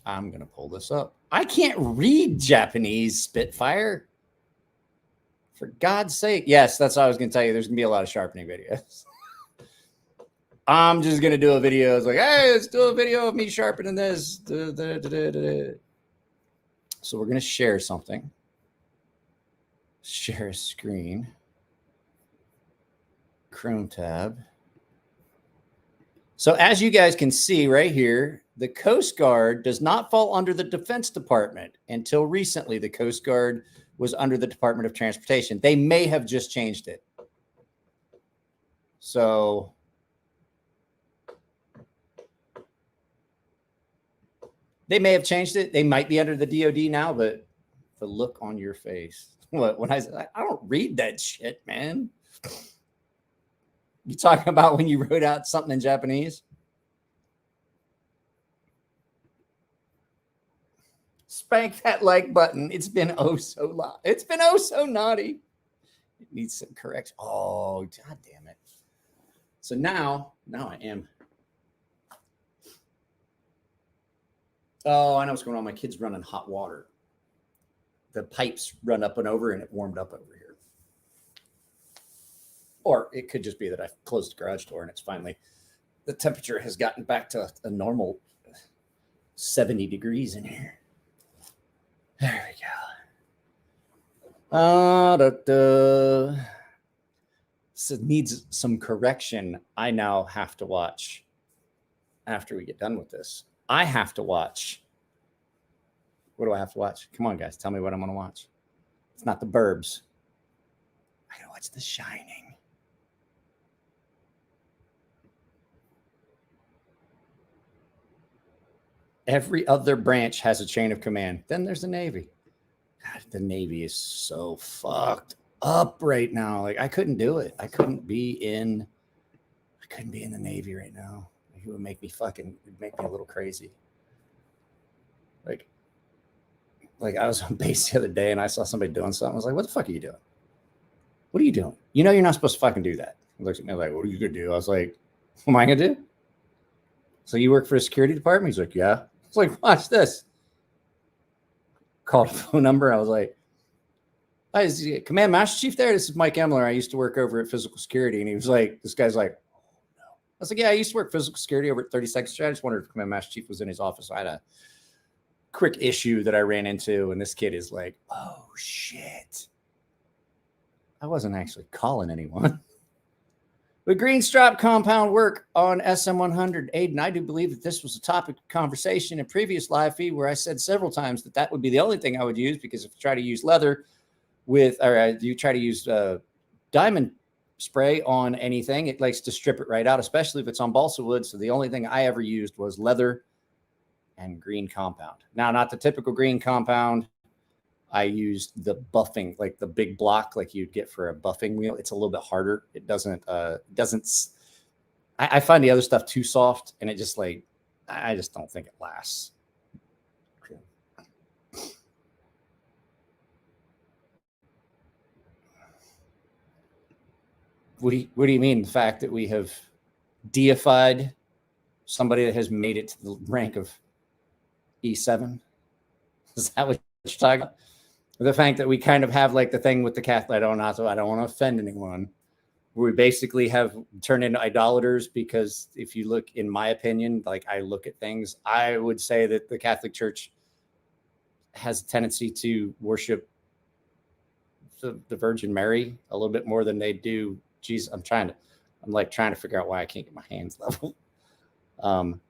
I'm going to pull this up. I can't read Japanese, Spitfire. For God's sake. Yes, that's what I was going to tell you. There's going to be a lot of sharpening videos. I'm just going to do a video. It's like, hey, let's do a video of me sharpening this. So we're going to share something. Share a screen. Chrome tab. So as you guys can see right here, the Coast Guard does not fall under the Defense Department. Until recently, the Coast Guard was under the Department of Transportation. They may have just changed it. So they may have changed it. They might be under the DOD now, but the look on your face. When I don't read that shit, man. You talking about when you wrote out something in Japanese? Spank that like button. It's been oh so long. It's been oh so naughty. It needs some correction. Oh, God damn it. So now I am. Oh, I know what's going on. My kid's running hot water. The pipes run up and over and it warmed up over here. Or it could just be that I closed the garage door and it's finally, the temperature has gotten back to a normal 70 degrees in here. There we go. So it needs some correction. I now have to watch after we get done with this. I have to watch. What do I have to watch? Come on, guys. Tell me what I'm going to watch. It's not The Burbs. I got to watch The Shining. Every other branch has a chain of command. Then there's the Navy. God, the Navy is so fucked up right now. Like I couldn't do it. I couldn't be in the Navy right now. It would make me a little crazy. Like I was on base the other day and I saw somebody doing something. I was like, what the fuck are you doing? What are you doing? You know you're not supposed to fucking do that. He looks at me like, what are you gonna do? I was like, what am I gonna do? So you work for a security department? He's like, yeah. I was like, watch this. Called a phone number. I was like, hi, is the Command Master Chief there? This is Mike Emler. I used to work over at Physical Security. And he was like, this guy's like, oh, no. I was like, yeah, I used to work Physical Security over at 32nd Street. I just wondered if Command Master Chief was in his office. I had a quick issue that I ran into. And this kid is like, oh, shit. I wasn't actually calling anyone. Would green strap compound work on SM100? Aiden, I do believe that this was a topic of conversation in previous live feed where I said several times that would be the only thing I would use because if you try to use leather you try to use diamond spray on anything, it likes to strip it right out, especially if it's on balsa wood. So the only thing I ever used was leather and green compound. Now, not the typical green compound. I used the buffing, like the big block, like you'd get for a buffing wheel. It's a little bit harder. It doesn't, I find the other stuff too soft and it just I just don't think it lasts. What do you mean? The fact that we have deified somebody that has made it to the rank of E7? Is that what you're talking about? The fact that we kind of have like the thing with the Catholic, I don't want to offend anyone, we basically have turned into idolaters, because if you look, in my opinion, like I look at things, I would say that the Catholic Church has a tendency to worship the Virgin Mary a little bit more than they do Jesus. I'm trying to figure out why I can't get my hands level.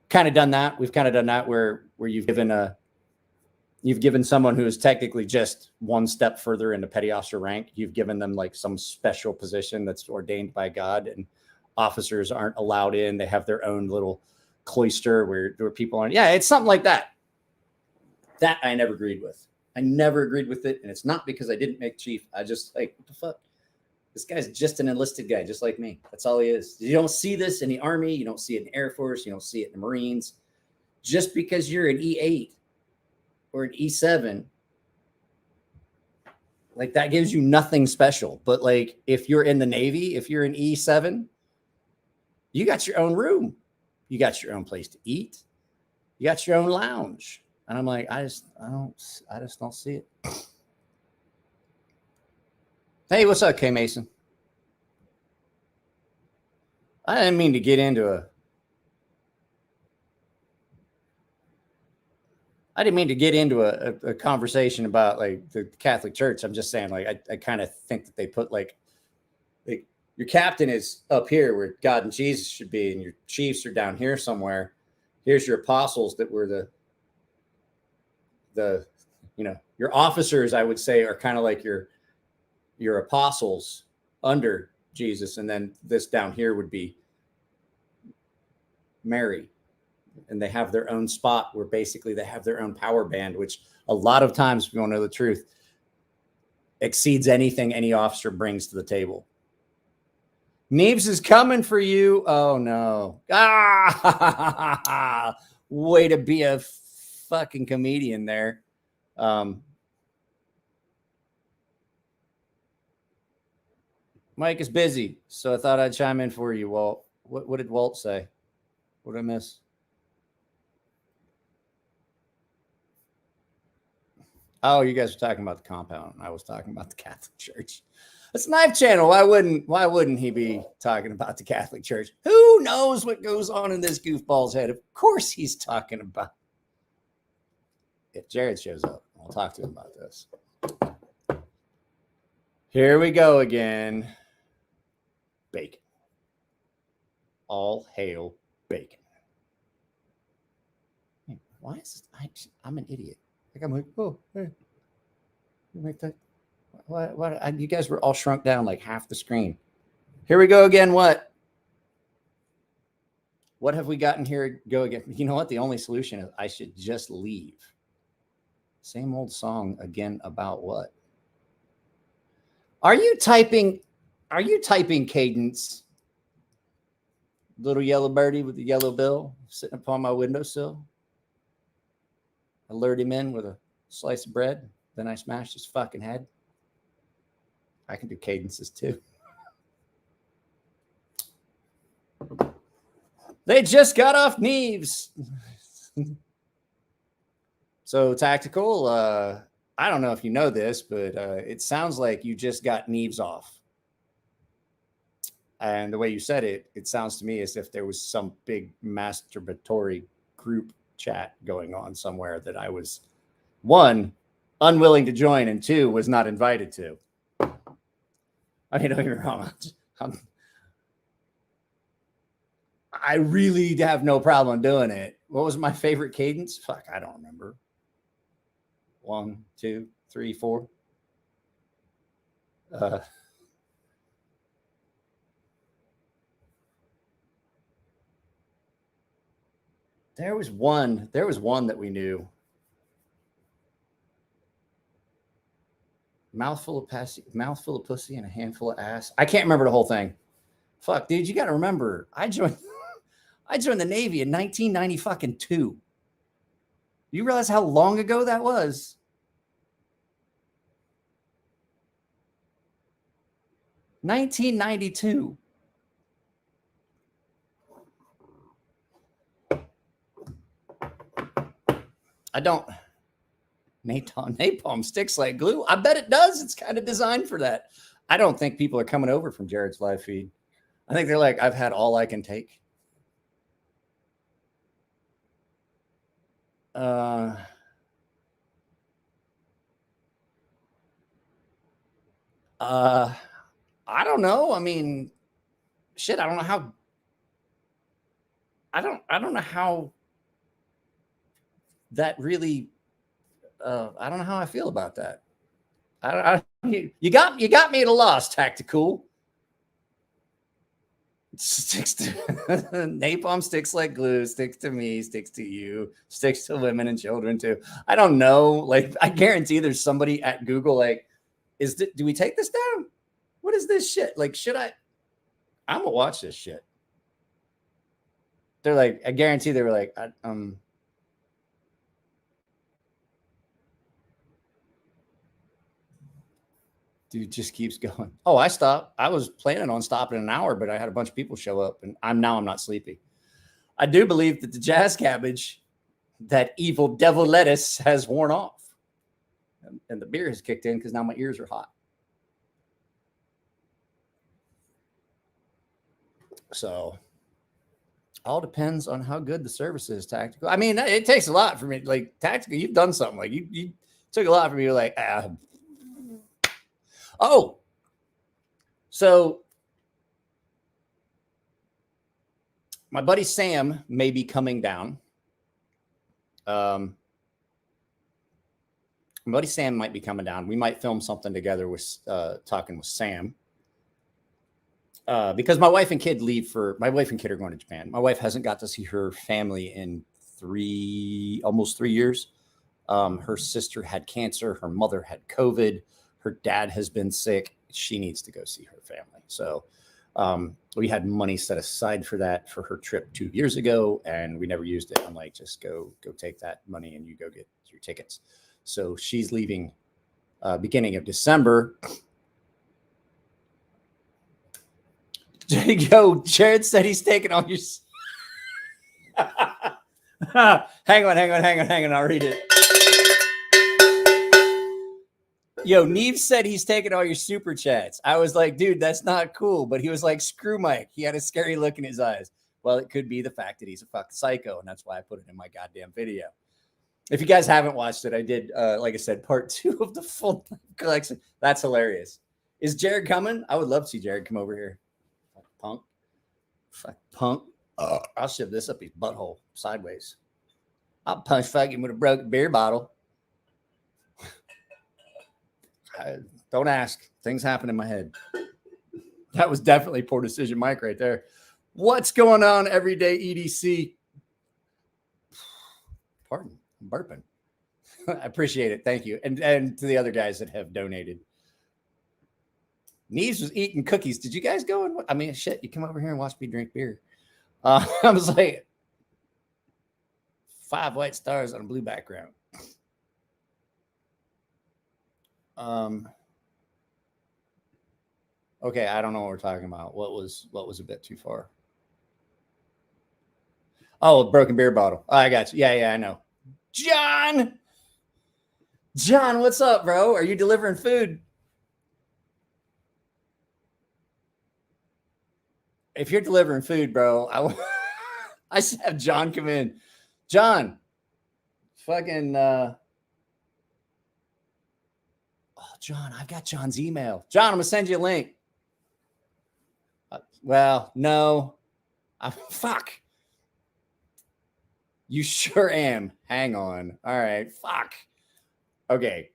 Kind of done that. We've kind of done that where you've given someone who is technically just one step further into petty officer rank, you've given them like some special position that's ordained by God, and officers aren't allowed in. They have their own little cloister where people aren't. Yeah, it's something like that. That I never agreed with. I never agreed with it. And it's not because I didn't make chief. I just like, what the fuck? This guy's just an enlisted guy, just like me. That's all he is. You don't see this in the Army. You don't see it in the Air Force. You don't see it in the Marines. Just because you're an E8 or an E7, like that gives you nothing special. But like if you're in the Navy, if you're an E7, you got your own room. You got your own place to eat. You got your own lounge. And I'm like, I just don't see it. Hey, what's up, K Mason? I didn't mean to get into a conversation about like the Catholic Church. I'm just saying, like, I kind of think that they put like your captain is up here where God and Jesus should be, and your chiefs are down here somewhere. Here's your apostles that were the your officers, I would say, are kind of like your apostles under Jesus. And then this down here would be Mary. And they have their own spot where basically they have their own power band, which a lot of times, if you want to know the truth, exceeds anything any officer brings to the table. Neves is coming for you. Oh no. Way to be a fucking comedian there. Mike is busy, so I thought I'd chime in for you, Walt. What did Walt say? What did I miss? Oh, you guys were talking about the compound. I was talking about the Catholic Church. It's a knife channel. Why wouldn't he be talking about the Catholic Church? Who knows what goes on in this goofball's head? Of course he's talking about. If Jared shows up, I'll talk to him about this. Here we go again. Bacon. All hail bacon. Why is this? I'm an idiot. Like I'm like, oh, hey, you make that. What? You guys were all shrunk down like half the screen. Here we go again. What have we gotten here? Go again. You know what? The only solution is I should just leave. Same old song again about what? Are you typing Cadence? Little yellow birdie with the yellow bill sitting upon my windowsill. I lured him in with a slice of bread. Then I smashed his fucking head. I can do cadences too. They just got off Neves. So Tactical, I don't know if you know this, but it sounds like you just got Neves off. And the way you said it, it sounds to me as if there was some big masturbatory group chat going on somewhere that I was, one, unwilling to join, and two, was not invited to. I mean, don't get me wrong. I really have no problem doing it. What was my favorite cadence? Fuck, I don't remember. 1, 2, 3, 4. There was one that we knew. Mouthful of pussy and a handful of ass. I can't remember the whole thing. Fuck, dude, you got to remember. I joined the Navy in 1992. You realize how long ago that was? $1992. I don't. Napalm sticks like glue. I bet it does. It's kind of designed for that. I don't think people are coming over from Jared's live feed. I think they're like, I've had all I can take. I don't know. I mean, shit, I don't know how. I don't know how that really. I don't know how I feel about that. You got me at a loss, Tactical. Sticks to napalm sticks like glue, sticks to me, sticks to you, sticks to women and children too. I don't know. Like, I guarantee there's somebody at Google like, do we take this down? What is this shit? Like, should I'm gonna watch this shit. They're like, I guarantee they were like, dude just keeps going. Oh, I stopped. I was planning on stopping in an hour, but I had a bunch of people show up, and I'm not sleepy. I do believe that the jazz cabbage, that evil devil lettuce, has worn off, and the beer has kicked in because now my ears are hot. So, all depends on how good the service is. Tactical. I mean, it takes a lot for me. Like, Tactical, you've done something. Like, you took a lot for me. You're like, oh, so my buddy Sam may be coming down. My buddy Sam might be coming down. We might film something together with talking with Sam. Because my wife and kid are going to Japan. My wife hasn't got to see her family in almost 3 years. Her sister had cancer. Her mother had COVID. Her dad has been sick. She needs to go see her family. So we had money set aside for that for her trip 2 years ago, and we never used it. I'm like, just go take that money and you go get your tickets. So she's leaving beginning of December. Jared said he's taking all your. Hang on. I'll read it. Yo, Neve said he's taking all your super chats. I was like, dude, that's not cool. But he was like, screw Mike. He had a scary look in his eyes. Well, it could be the fact that he's a fucking psycho, and that's why I put it in my goddamn video. If you guys haven't watched it, I did, like I said, part 2 of the full collection. That's hilarious. Is Jared coming? I would love to see Jared come over here. Fuck punk. I'll shove this up his butthole sideways. I'll punch fucking with a broken beer bottle. Don't ask. Things happen in my head. That was definitely poor decision, Mike, right there. What's going on, everyday EDC? Pardon, I'm burping. I appreciate it. Thank you. And to the other guys that have donated. Neves was eating cookies. Did you guys go? I mean, shit, you come over here and watch me drink beer. I was like, 5 white stars on a blue background. Okay, I don't know what we're talking about. What was a bit too far? Oh, broken beer bottle. Oh, I got you. Yeah, I know. John, what's up, bro? Are you delivering food? If you're delivering food, bro, I should have John come in. John, fucking. John, I've got John's email. John, I'm gonna send you a link. Well, no. Fuck. You sure am. Hang on. All right. Fuck. Okay.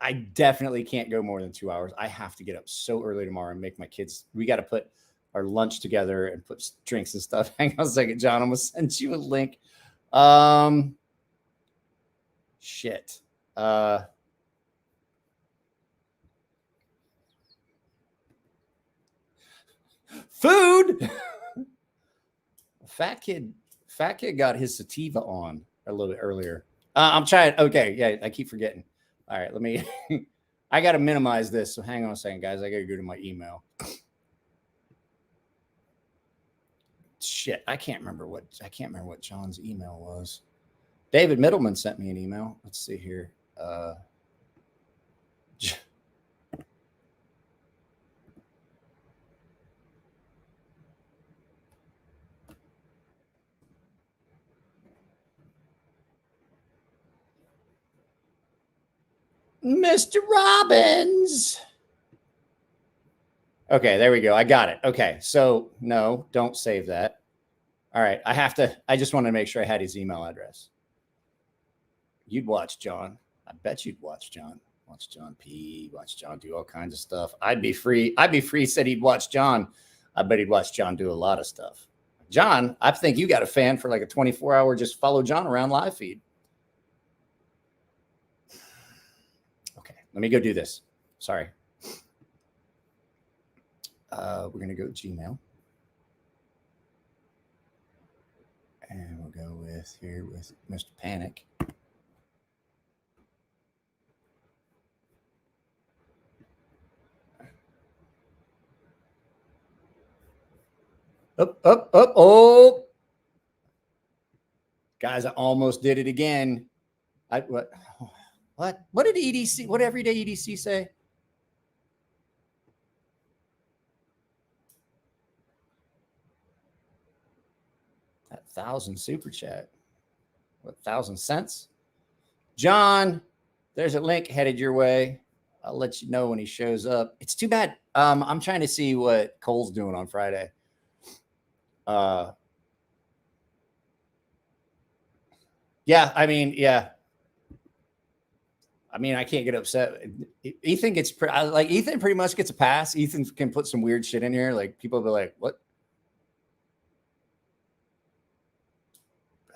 I definitely can't go more than 2 hours. I have to get up so early tomorrow and make my kids. We got to put our lunch together and put drinks and stuff. Hang on a second, John. I'm gonna send you a link. Shit. Food. Fat kid got his sativa on a little bit earlier. I'm trying. Okay, yeah, I keep forgetting. All right, let me. I got to minimize this. So hang on a second, guys. I got to go to my email. Shit, I can't remember what John's email was. David Middleman sent me an email. Let's see here. Mr. Robbins. Okay, there we go. I got it. Okay, so no, don't save that. All right, I just want to make sure I had his email address. You'd watch John. I bet you'd watch John. Watch John P. Watch John do all kinds of stuff. I'd be free. Said he'd watch John. I bet he'd watch John do a lot of stuff. John, I think you got a fan for like a 24-hour just follow John around live feed. Okay, let me go do this. Sorry. We're going to go Gmail. And we'll go with here with Mr. Panic. Up. Oh. Guys, I almost did it again. What did EDC, what everyday EDC say? That 1,000 super chat. What, 1,000 cents? John, there's a link headed your way. I'll let you know when he shows up. It's too bad. I'm trying to see what Cole's doing on Friday. Yeah, I mean, I can't get upset. Ethan gets Ethan pretty much gets a pass. Ethan can put some weird shit in here. Like people will be like, what?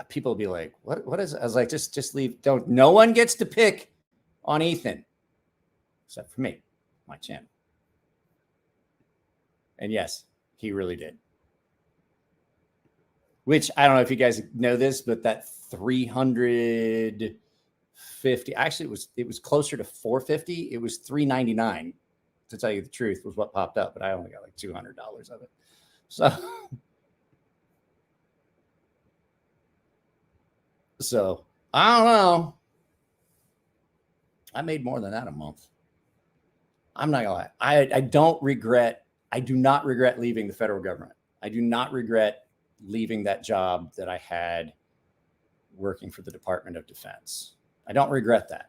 People will be like, what is it? I was like, just leave. No one gets to pick on Ethan. Except for me, my channel. And yes, he really did. Which I don't know if you guys know this, but that 350, actually it was closer to 450. It was 399, to tell you the truth, was what popped up, but I only got like $200 of it. So I don't know. I made more than that a month. I'm not gonna lie. I do not regret leaving the federal government. I do not regret leaving that job that I had working for the Department of Defense. I don't regret that.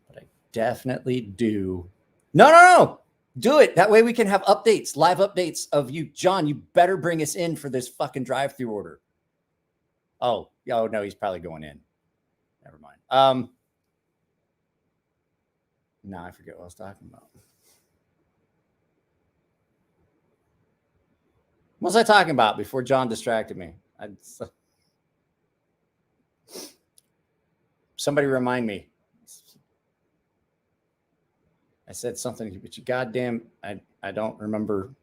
But I definitely do. No. Do it. That way we can have updates, live updates of you. John, you better bring us in for this fucking drive-through order. Oh, no, he's probably going in. Never mind. No, I forget what I was talking about. What was I talking about before John distracted me? Somebody remind me. I said something, but you goddamn, I don't remember.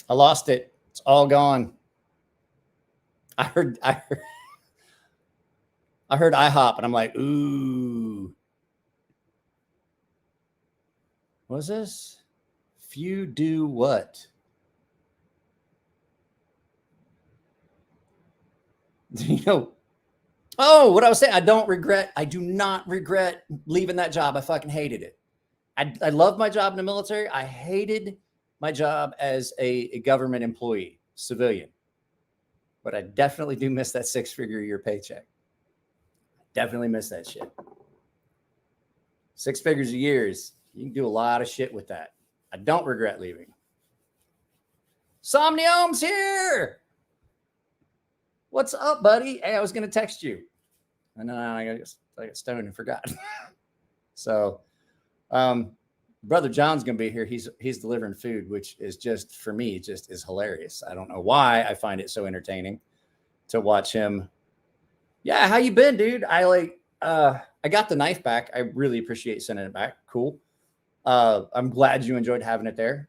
I lost it. It's all gone. I heard IHOP, and I'm like, ooh. What's this? Few do what? What I was saying, I do not regret leaving that job. I fucking hated it. I love my job in the military. I hated my job as a government employee, civilian. But I definitely do miss that 6-figure a year paycheck. Definitely miss that shit. 6 figures a year you can do a lot of shit with that. I don't regret leaving. Somnium's here. What's up, buddy? Hey, I was going to text you. And then I got stoned and forgot. So, Brother John's going to be here. He's delivering food, which is just, for me, just is hilarious. I don't know why I find it so entertaining to watch him. Yeah, how you been, dude? I got the knife back. I really appreciate sending it back. Cool. I'm glad you enjoyed having it there.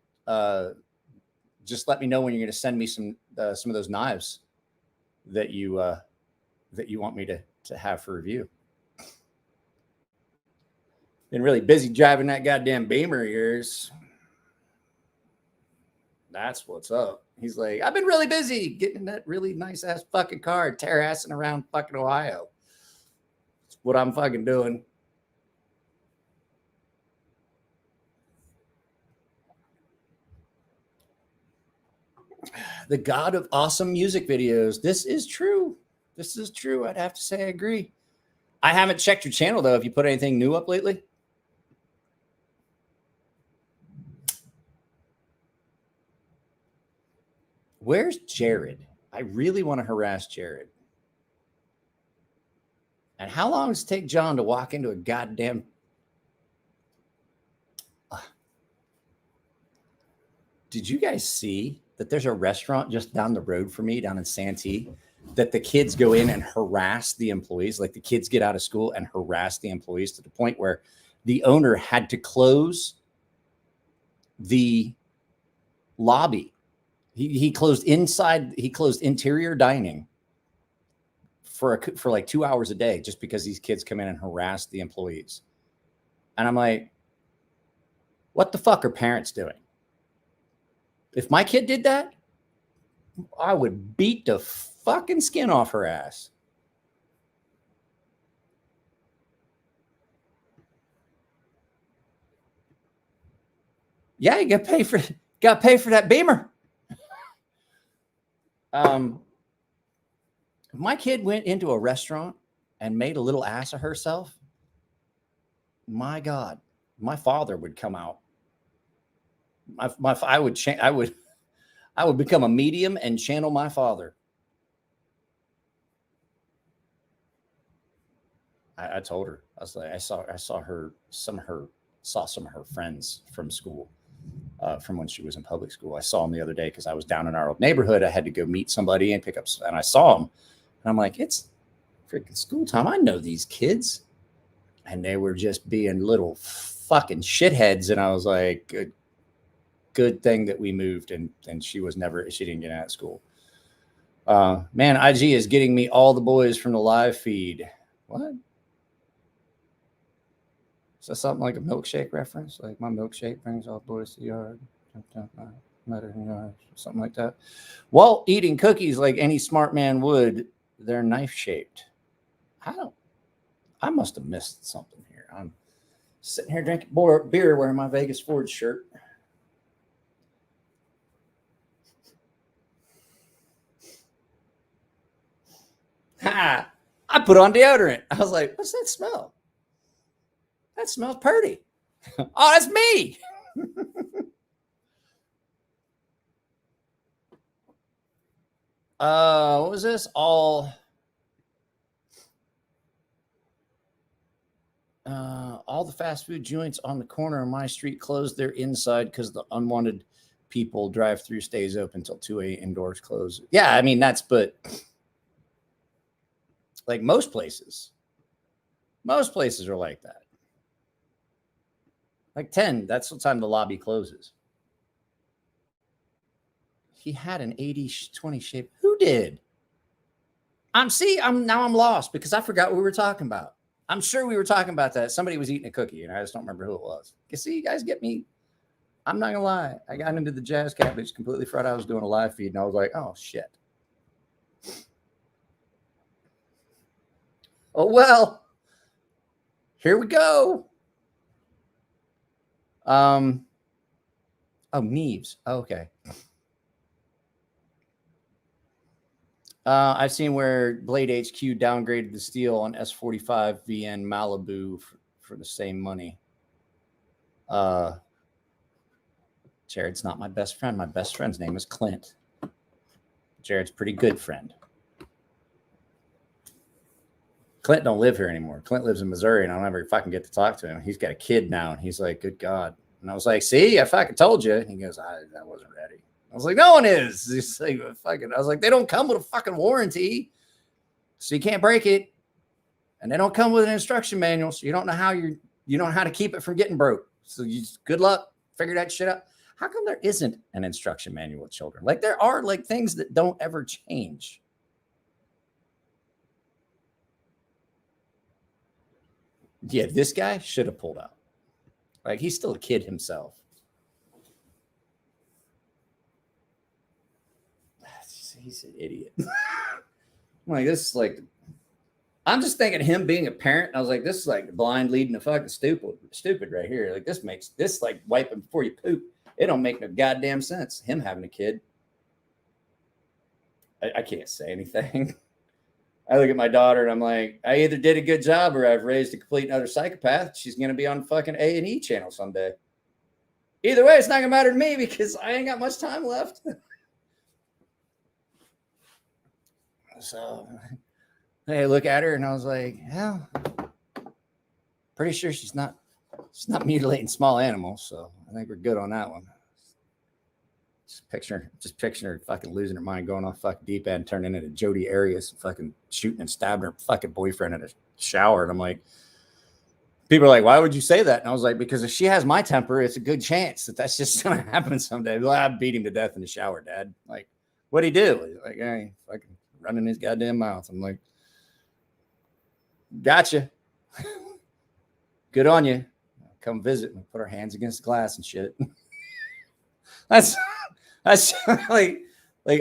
Just let me know when you're going to send me some of those knives that you want me to have for review. Been really busy driving that goddamn Beamer of yours. That's what's up. He's like, I've been really busy getting that really nice ass fucking car, terrassing around fucking Ohio. That's what I'm fucking doing. The god of awesome music videos. This is true. This is true. I'd have to say I agree. I haven't checked your channel, though. Have you put anything new up lately? Where's Jared? I really want to harass Jared. And how long does it take John to walk into a goddamn... Did you guys see that there's a restaurant just down the road from me down in Santee that the kids go in and harass the employees? Like the kids get out of school and harass the employees to the point where the owner had to close the lobby. He closed inside. He closed interior dining for like 2 hours a day just because these kids come in and harass the employees. And I'm like, what the fuck are parents doing? If my kid did that, I would beat the fucking skin off her ass. Yeah, you got to pay for that Beamer. If my kid went into a restaurant and made a little ass of herself, my God, my father would come out. I would become a medium and channel my father. I told her, I was like, I saw some of her friends from school, from when she was in public school. I saw them the other day because I was down in our old neighborhood. I had to go meet somebody and pick up, and I saw them, and I'm like, it's freaking school time. I know these kids, and they were just being little fucking shitheads, and I was like, good thing that we moved, and she didn't get out of school. Man, IG is getting me all the boys from the live feed. What? Is that something like a milkshake reference? Like my milkshake brings all the boys to the yard. Something like that. While eating cookies like any smart man would, they're knife shaped. I must have missed something here. I'm sitting here drinking beer wearing my Vegas Ford shirt. Ha! I put on deodorant. I was like, what's that smell? That smells pretty. Oh, that's me. What was this? All the fast food joints on the corner of my street closed their inside because the unwanted people drive-through stays open until 2 a.m. Indoors close. Yeah, I mean, but like most places are like that. Like 10, that's what time the lobby closes. He had an 80-20 shape. Who did? I'm lost because I forgot what we were talking about. I'm sure we were talking about that. Somebody was eating a cookie, and I just don't remember who it was. You see, you guys get me. I'm not gonna lie. I got into the jazz cabbage, completely forgot I was doing a live feed, and I was like, oh shit. Oh well. Here we go. Oh, Neves. Oh, okay. I've seen where Blade HQ downgraded the steel on S45 VN Malibu for the same money. Jared's not my best friend. My best friend's name is Clint. Jared's a pretty good friend. Clint don't live here anymore. Clint lives in Missouri, and I don't ever fucking get to talk to him. He's got a kid now, and he's like, good God. And I was like, see, I fucking told you. And he goes, I wasn't ready. I was like, no one is. He's like, fucking. I was like, they don't come with a fucking warranty, so you can't break it. And they don't come with an instruction manual, so you don't know how you don't know how to keep it from getting broke. So you just, good luck, figure that shit out. How come there isn't an instruction manual with children? Like there are like things that don't ever change. Yeah, this guy should have pulled out. Like he's still a kid himself. He's an idiot. I'm like, this is like, I'm just thinking of him being a parent. I was like, this is like blind leading the fucking stupid right here. Like this makes this like wiping before you poop. It don't make no goddamn sense. Him having a kid. I can't say anything. I look at my daughter and I'm like, I either did a good job or I've raised a complete and utter psychopath. She's going to be on fucking A&E channel someday. Either way, it's not going to matter to me because I ain't got much time left. So I look at her and I was like, yeah, pretty sure she's not mutilating small animals. So I think we're good on that one. Just picturing her fucking losing her mind, going off fucking deep end, turning into Jodi Arias, fucking shooting and stabbing her fucking boyfriend in a shower. And I'm like, people are like, why would you say that? And I was like, because if she has my temper, it's a good chance that that's just going to happen someday. Well, I beat him to death in the shower, Dad. Like, what'd he do? He's like, hey, fucking running his goddamn mouth. I'm like, gotcha. Good on you. Come visit and put our hands against the glass and shit. That's like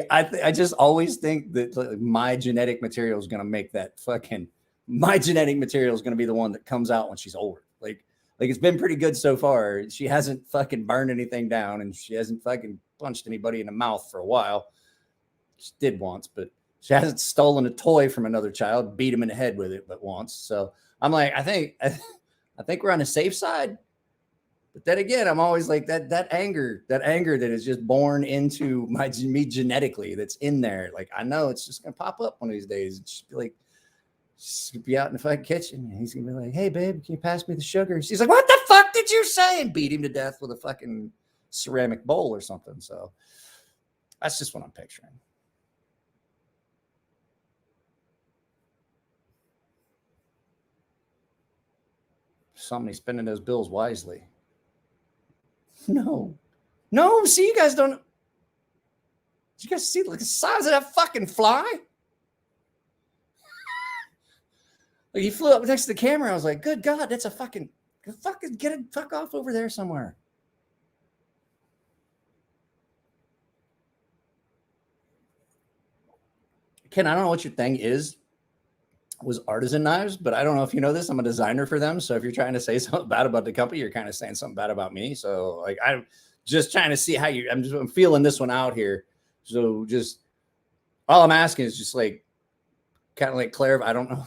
I just always think that like, my genetic material is going to make that fucking, my genetic material is going to be the one that comes out when she's older. Like it's been pretty good so far. She hasn't fucking burned anything down and she hasn't fucking punched anybody in the mouth for a while. She did once, but she hasn't stolen a toy from another child, beat him in the head with it, but once. So I'm like, I think we're on the safe side. But then again, I'm always like that anger that is just born into me genetically that's in there. Like, I know it's just going to pop up one of these days. It's just be like, she'll be out in the fucking kitchen. And he's going to be like, hey, babe, can you pass me the sugar? And she's like, what the fuck did you say? And beat him to death with a fucking ceramic bowl or something. So that's just what I'm picturing. Somebody spending those bills wisely. No. See, you guys don't. Did you guys see like the size of that fucking fly? Like he flew up next to the camera. I was like, good God, that's a fucking get it fuck off over there somewhere. Ken, I don't know what your thing was artisan knives, but I don't know if you know this. I'm a designer for them. So if you're trying to say something bad about the company, you're kind of saying something bad about me. So like, I'm just trying to see how I'm feeling this one out here. So just all I'm asking is just like, kind of like Claire. I don't know.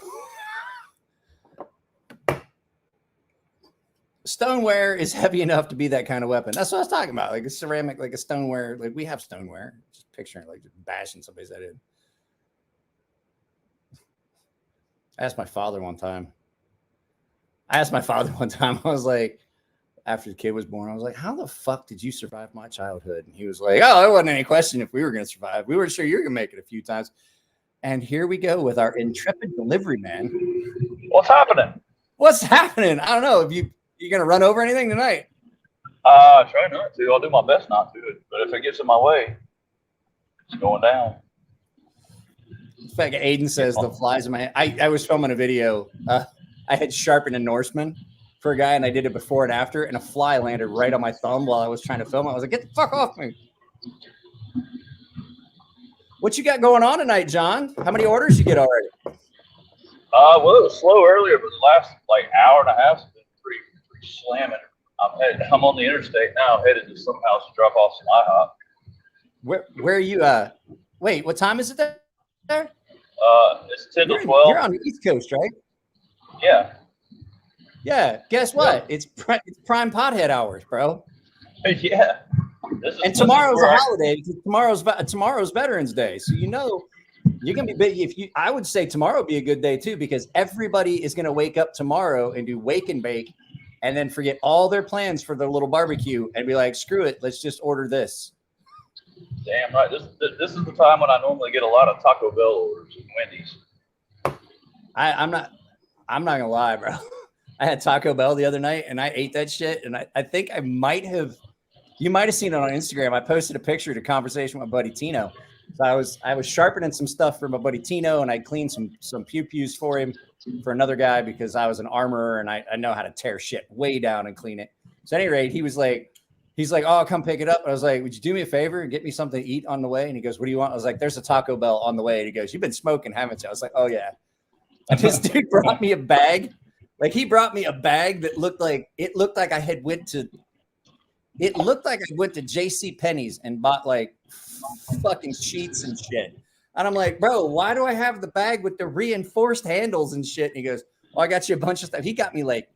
Stoneware is heavy enough to be that kind of weapon. That's what I was talking about. Like a ceramic, like a stoneware, like we have stoneware. Just picturing like just bashing somebody's head in. I asked my father one time. I was like, after the kid was born, I was like, how the fuck did you survive my childhood? And he was like, oh, there wasn't any question if we were going to survive. We weren't sure you were going to make it a few times. And here we go with our intrepid delivery man. What's happening? I don't know. If you going to run over anything tonight? Try not to. I'll do my best not to. But if it gets in my way, it's going down. In fact, Aiden says the flies in my head. I was filming a video. I had sharpened a Norseman for a guy, and I did it before and after, and a fly landed right on my thumb while I was trying to film it. I was like, get the fuck off me. What you got going on tonight, John? How many orders you get already? Well, it was slow earlier, but the last like hour and a half has been pretty slamming. I'm on the interstate now, headed to some house to drop off some IHOP. Where are you? Wait, what time is it there? It's 10 to 12. You're on the East Coast, right? Yeah. Yeah. Guess what? Yeah. It's prime pothead hours, bro. Yeah. Tomorrow's a holiday because tomorrow's Veterans Day, so you know you're gonna be big. I would say tomorrow would be a good day too because everybody is gonna wake up tomorrow and do wake and bake, and then forget all their plans for their little barbecue and be like, screw it, let's just order this. Damn right. This is the time when I normally get a lot of Taco Bell orders and Wendy's. I'm not gonna lie, bro. I had Taco Bell the other night and I ate that shit, and I think you might have seen it on Instagram. I posted a picture of a conversation with my buddy Tino. So I was sharpening some stuff for my buddy Tino, and I cleaned some pew-pews for him for another guy because I was an armorer and I know how to tear shit way down and clean it. So at any rate, he's like, oh, I'll come pick it up. And I was like, would you do me a favor and get me something to eat on the way? And he goes, what do you want? I was like, there's a Taco Bell on the way. And he goes, you've been smoking, haven't you? I was like, oh yeah. And this dude brought me a bag. Like he brought me a bag that looked like I went to JC Penney's and bought like fucking sheets and shit. And I'm like, bro, why do I have the bag with the reinforced handles and shit? And he goes, oh, I got you a bunch of stuff. He got me like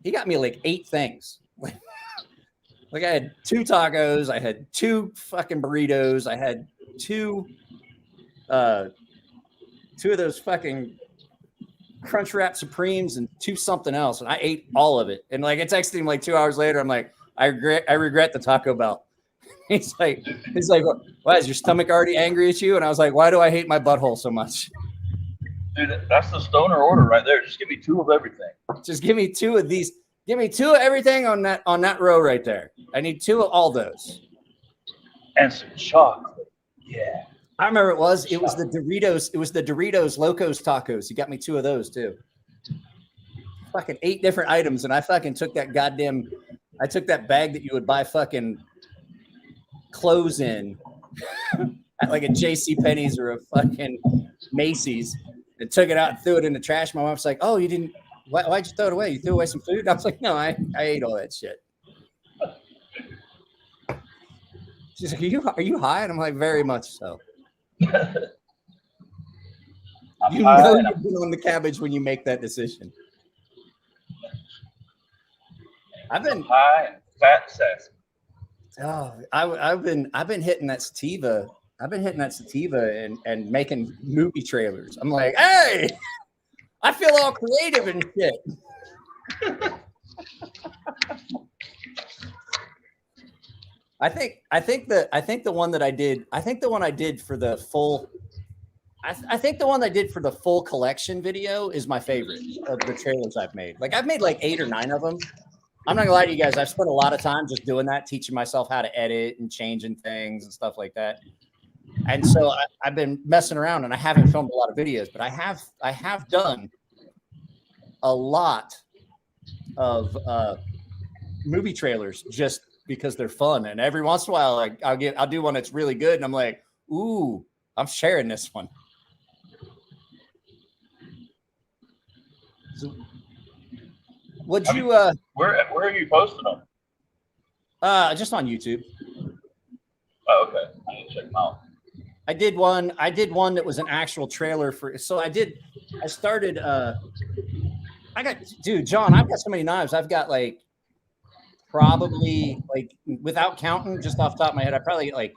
8 things. Like I had 2 tacos, I had 2 fucking burritos, I had 2 of those fucking Crunch Wrap Supremes and 2 something else, and I ate all of it. And like I texted him like 2 hours later, I'm like, I regret the Taco Bell. He's like, why is your stomach already angry at you? And I was like, why do I hate my butthole so much? Dude, that's the stoner order right there. Just give me 2 of everything. Just give me 2 of these. Give me 2 of everything on that row right there. I need 2 of all those. And some chocolate. Yeah. I remember it was the Doritos. It was the Doritos Locos Tacos. You got me 2 of those too. Fucking 8 different items, and I fucking took that goddamn. I took that bag that you would buy fucking clothes in at like a JCPenney's or a fucking Macy's, and took it out and threw it in the trash. My mom's like, "Oh, you didn't? Why'd you throw it away? You threw away some food?" And I was like, "No, I ate all that shit." She's like, "Are you high?" And I'm like, "Very much so." You know you've been on the cabbage when you make that decision. I've been high and fat sassy. Oh, I've been hitting that sativa. I've been hitting that sativa and making movie trailers. I'm like, hey, I feel all creative and shit. I think the one I did for the full collection video is my favorite of the trailers I've made. Like I've made like 8 or 9 of them. I'm not gonna lie to you guys. I've spent a lot of time just doing that, teaching myself how to edit and changing things and stuff like that. And so I've been messing around, and I haven't filmed a lot of videos, but I have done a lot of movie trailers just because they're fun. And every once in a while, I'll do one that's really good, and I'm like, ooh, I'm sharing this one. So, where are you posting them? Just on YouTube. Oh, okay. I need to check them out. I did one that was an actual trailer for. So John, I've got so many knives. I've got like probably like without counting, just off the top of my head, I probably get like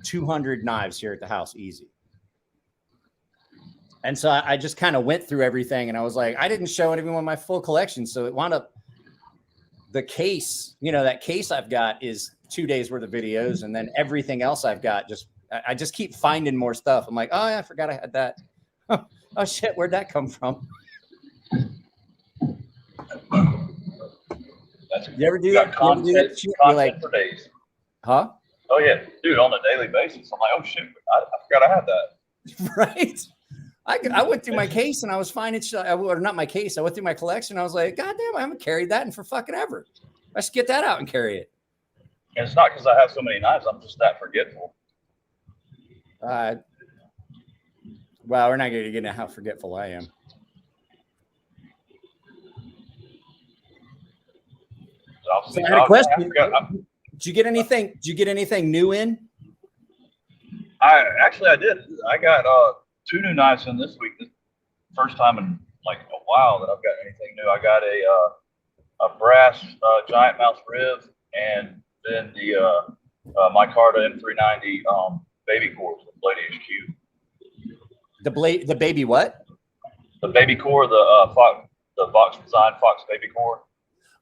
200 knives here at the house, easy. And so I just kind of went through everything, and I was like, I didn't show anyone my full collection. So it wound up the case, that case I've got is 2 days worth of videos. And then everything else I've got, I just keep finding more stuff. I'm like, oh yeah, I forgot I had that. Oh shit, where'd that come from? You ever do that? Content for days. Huh? Oh yeah, dude, on a daily basis. I'm like, oh shit, I forgot I had that. Right. I went through my case and I was finding or not my case. I went through my collection. I was like, God damn, I haven't carried that in for fucking ever. Let's get that out and carry it. And it's not because I have so many knives. I'm just that forgetful. Well, we're not going to get into how forgetful I am. So I had a question. Did you get anything new in? I did. I got 2 new knives in this week. This first time in like a while that I've got anything new. I got a brass giant mouse rib, and then the micarta M390 baby core with Blade HQ. The baby what? The baby core, the Vox Design Fox baby core.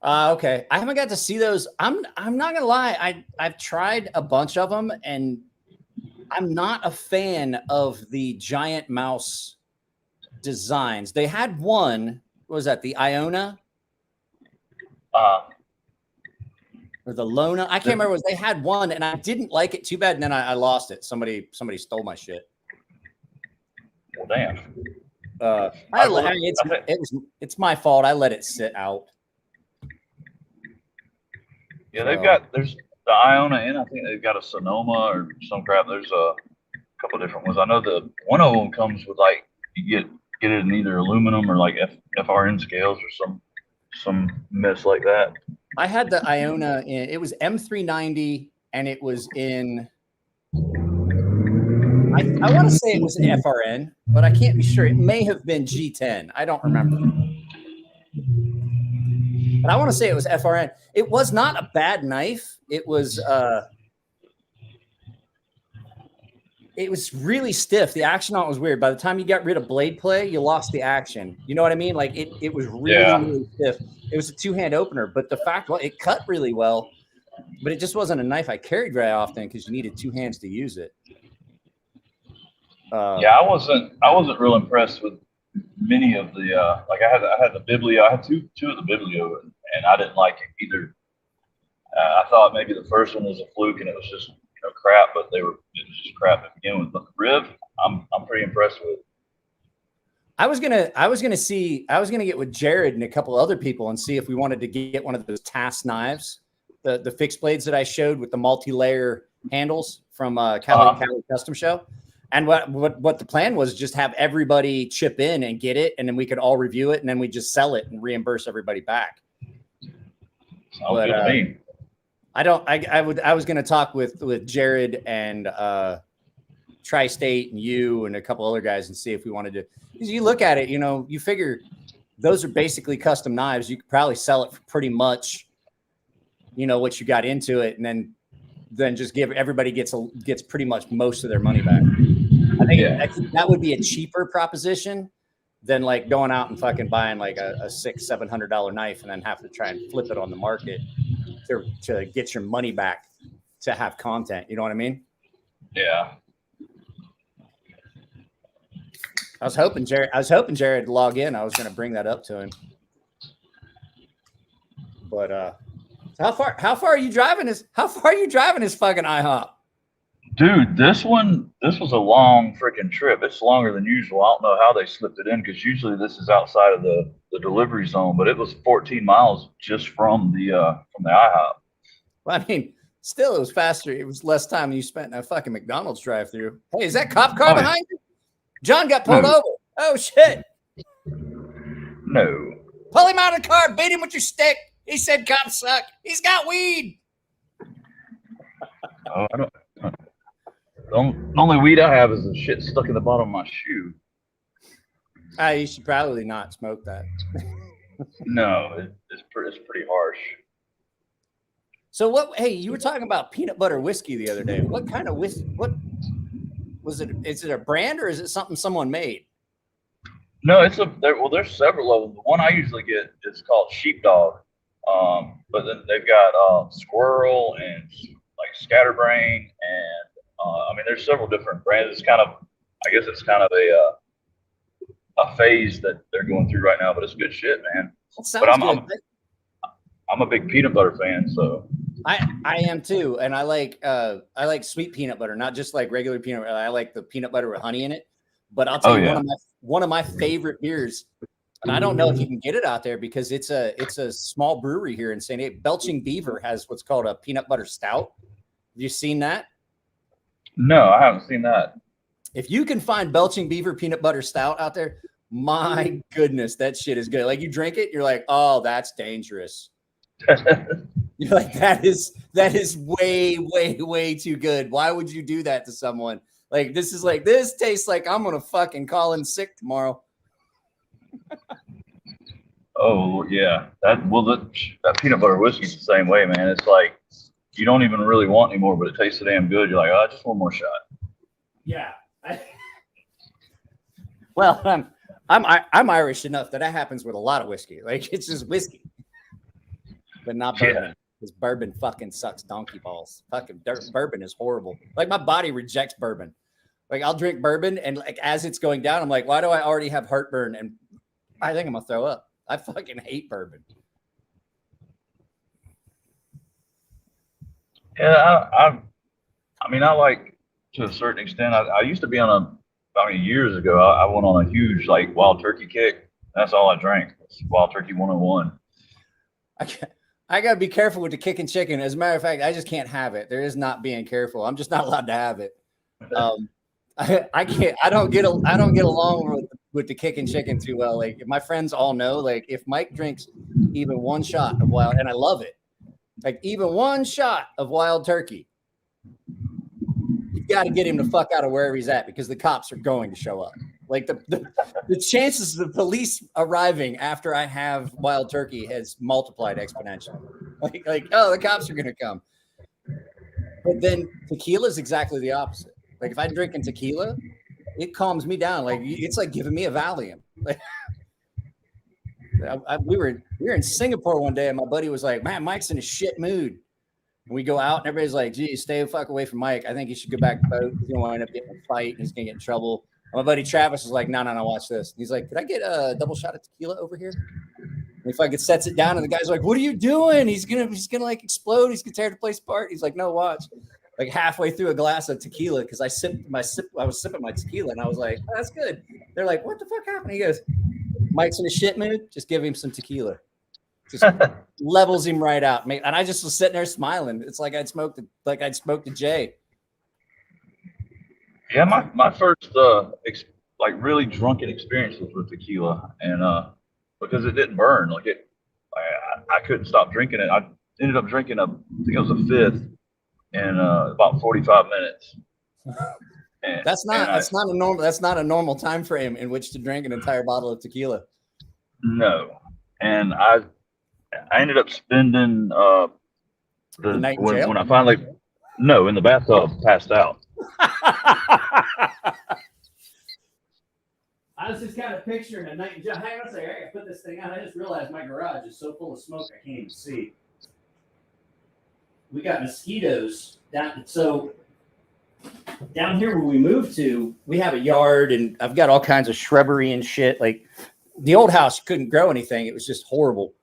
Okay. I haven't got to see those. I'm not gonna lie. I've tried a bunch of them, and I'm not a fan of the giant mouse designs. They had one. What was that? The Iona? Or the Lona? I can't remember. They had one, and I didn't like it too bad, and then I lost it. Somebody stole my shit. Well, damn. It's my fault. I let it sit out. Yeah, there's the Iona, and I think they've got a Sonoma or some crap. There's a couple different ones. I know one of them comes with like you get it in either aluminum or like FRN scales or some mess like that. I had the Iona it was M390, and it was in I want to say it was an FRN, but I can't be sure. It may have been G10. I don't remember. But I want to say it was FRN. It was not a bad knife. It was really stiff. The action on it was weird. By the time you got rid of blade play, you lost the action. You know what I mean? Like it was really stiff. It was a two-hand opener, but the fact was it cut really well, but it just wasn't a knife I carried very often because you needed two hands to use it. I wasn't real impressed with many of the like I had the Biblio. I had two of the Biblio, and I didn't like it either. I thought maybe the first one was a fluke and it was just crap, but it was just crap to begin with. But the Riv, I'm pretty impressed with. I was gonna get with Jared and a couple other people and see if we wanted to get one of those TAS knives, the fixed blades that I showed with the multi-layer handles from Cali Custom Show. And what the plan was, just have everybody chip in and get it, and then we could all review it, and then we just sell it and reimburse everybody back. Sounds good to me. I was going to talk with Jared and Tri-State and you and a couple other guys and see if we wanted to. Because you look at it, you figure those are basically custom knives. You could probably sell it for pretty much, what you got into it, and then just give everybody gets pretty much most of their money back. I think that would be a cheaper proposition than like going out and fucking buying like a $600-700 knife and then have to try and flip it on the market to get your money back to have content. You know what I mean? Yeah. I was hoping Jared would log in. I was going to bring that up to him. But how far are you driving this fucking IHOP? Dude, this was a long freaking trip. It's longer than usual. I don't know how they slipped it in because usually this is outside of the delivery zone, but it was 14 miles just from the IHOP. Well, I mean, still it was faster. It was less time than you spent in a fucking McDonald's drive-through. Hey, is that cop car behind you? John got pulled over. Oh shit. No. Pull him out of the car, beat him with your stick. He said cops suck. He's got weed. Oh, I don't. The only weed I have is the shit stuck in the bottom of my shoe. You should probably not smoke that. No, it's pretty harsh. So hey, you were talking about peanut butter whiskey the other day. What kind of whiskey? What was it? Is it a brand or is it something someone made? No, there's several of them. The one I usually get is called Sheepdog. But then they've got Squirrel and like Scatterbrain, and there's several different brands. I guess it's kind of a phase that they're going through right now, but it's good shit, man. But I'm a big peanut butter fan, so I am too, and I like sweet peanut butter, not just like regular peanut butter. I like the peanut butter with honey in it. But I'll tell you, one of my favorite beers. And I don't know if you can get it out there because it's a small brewery here in San Diego. Belching Beaver has what's called a peanut butter stout. Have you seen that? No, I haven't seen that. If you can find Belching Beaver peanut butter stout out there, my goodness, that shit is good. Like you drink it, you're like, oh, that's dangerous. You're like, that is way, way, way too good. Why would you do that to someone? Like this tastes like I'm gonna fucking call in sick tomorrow. Oh yeah, that peanut butter whiskey's the same way, man. It's like you don't even really want anymore, but it tastes so damn good. You're like, oh, just one more shot. Yeah. Well, I'm Irish enough that happens with a lot of whiskey. Like it's just whiskey, but not bourbon. Because bourbon fucking sucks donkey balls. Fucking bourbon is horrible. Like my body rejects bourbon. Like I'll drink bourbon and like as it's going down, I'm like, why do I already have heartburn? And I think I'm gonna throw up. I fucking hate bourbon. Yeah, I like to a certain extent. I used to be on years ago. I went on a huge like wild turkey kick. That's all I drank. It's Wild Turkey 101. I gotta be careful with the kicking chicken. As a matter of fact, I just can't have it. There is not being careful. I'm just not allowed to have it. I can't. I don't get along with the kicking chicken too well. Like if my friends all know, like if Mike drinks even one shot of wild, and I love it, like even one shot of wild turkey, got to get him the fuck out of wherever he's at because the cops are going to show up. Like the chances of the police arriving after I have wild turkey has multiplied exponentially. Like, oh, the cops are going to come. But then tequila is exactly the opposite. Like if I'm drinking tequila, it calms me down. Like it's like giving me a Valium. Like, we were in Singapore one day, and my buddy was like, "Man, Mike's in a shit mood." And we go out, and everybody's like, "Geez, stay the fuck away from Mike. I think he should go back to the boat. He's gonna wind up getting a fight, and he's gonna get in trouble." And my buddy Travis is like, "No, watch this." And he's like, "Could I get a double shot of tequila over here?" And he fucking sets it down, and the guy's like, "What are you doing? He's gonna like explode. He's gonna tear the place apart." He's like, "No, watch." Like halfway through a glass of tequila, because I was sipping my tequila, and I was like, oh, "That's good." They're like, "What the fuck happened?" He goes, "Mike's in a shit mood. Just give him some tequila." Just levels him right out. And I just was sitting there smiling. It's like I'd smoked a J. Yeah, my first like really drunken experience was with tequila, and because it didn't burn, like I couldn't stop drinking it. I ended up drinking I think it was a fifth in about 45 minutes. And, that's not a normal time frame in which to drink an entire bottle of tequila. No, and I ended up spending the night in jail? when I finally in the bathtub, passed out. I was just kind of picturing a night in jail. Hang on a second, I gotta put this thing on. I just realized my garage is so full of smoke I can't even see. We got mosquitoes down. So down here where we moved to, we have a yard, and I've got all kinds of shrubbery and shit. Like the old house couldn't grow anything; it was just horrible.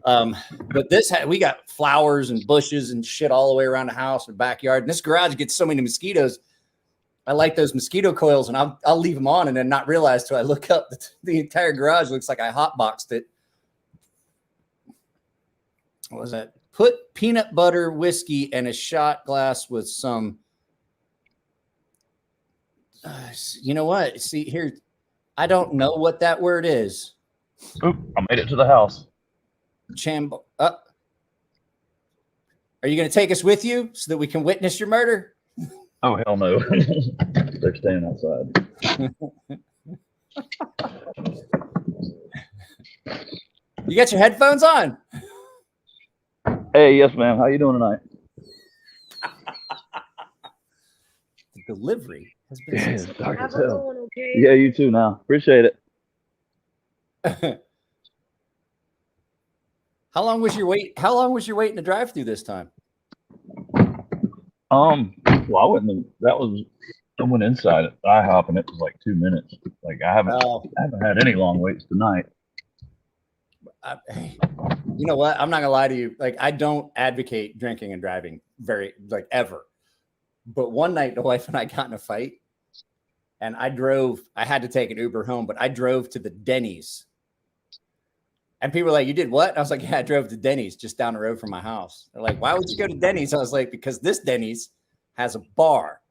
But we got flowers and bushes and shit all the way around the house and backyard. And this garage gets so many mosquitoes. I like those mosquito coils, and I'll leave them on and then not realize till I look up the entire garage looks like I hotboxed it. What was that? Put peanut butter whiskey in a shot glass with some. You know what? See here, I don't know what that word is. Oop, I made it to the house. Are you going to take us with you so that we can witness your murder? Oh, hell no. They're staying outside. You got your headphones on? Hey, yes, ma'am. How you doing tonight? The delivery has been it's dark as Have a hell. going, okay? Yeah, you too now. Appreciate it. How long was your wait in the drive-through this time? Well, I went inside at IHOP, and it was like 2 minutes. Like I haven't had any long waits tonight. You know what? I'm not gonna lie to you. Like, I don't advocate drinking and driving ever. But one night, the wife and I got in a fight, and I had to take an Uber home, but I drove to the Denny's. And people were like, "You did what?" And I was like, "Yeah, I drove to Denny's just down the road from my house." They're like, "Why would you go to Denny's?" I was like, "Because this Denny's has a bar."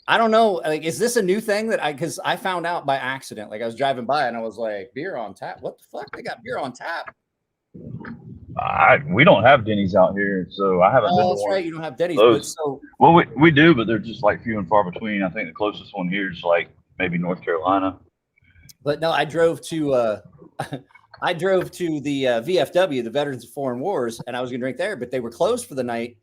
I don't know. Like, is this a new thing because I found out by accident. Like, I was driving by and I was like, "Beer on tap? What the fuck? They got beer on tap." We don't have Denny's out here, so I haven't been to that's one. right. You don't have Denny's. But Well, we do, but they're just like few and far between. I think the closest one here is like maybe North Carolina. But no, I drove to the VFW, the Veterans of Foreign Wars, and I was going to drink there, but they were closed for the night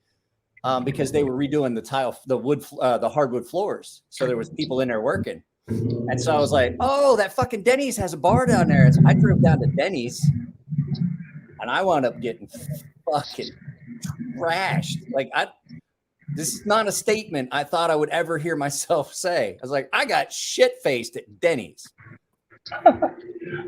because they were redoing the hardwood floors. So there was people in there working. And so I was like, "Oh, that fucking Denny's has a bar down there." And so I drove down to Denny's, and I wound up getting fucking trashed. Like, this is not a statement I thought I would ever hear myself say. I was like, I got shit-faced at Denny's.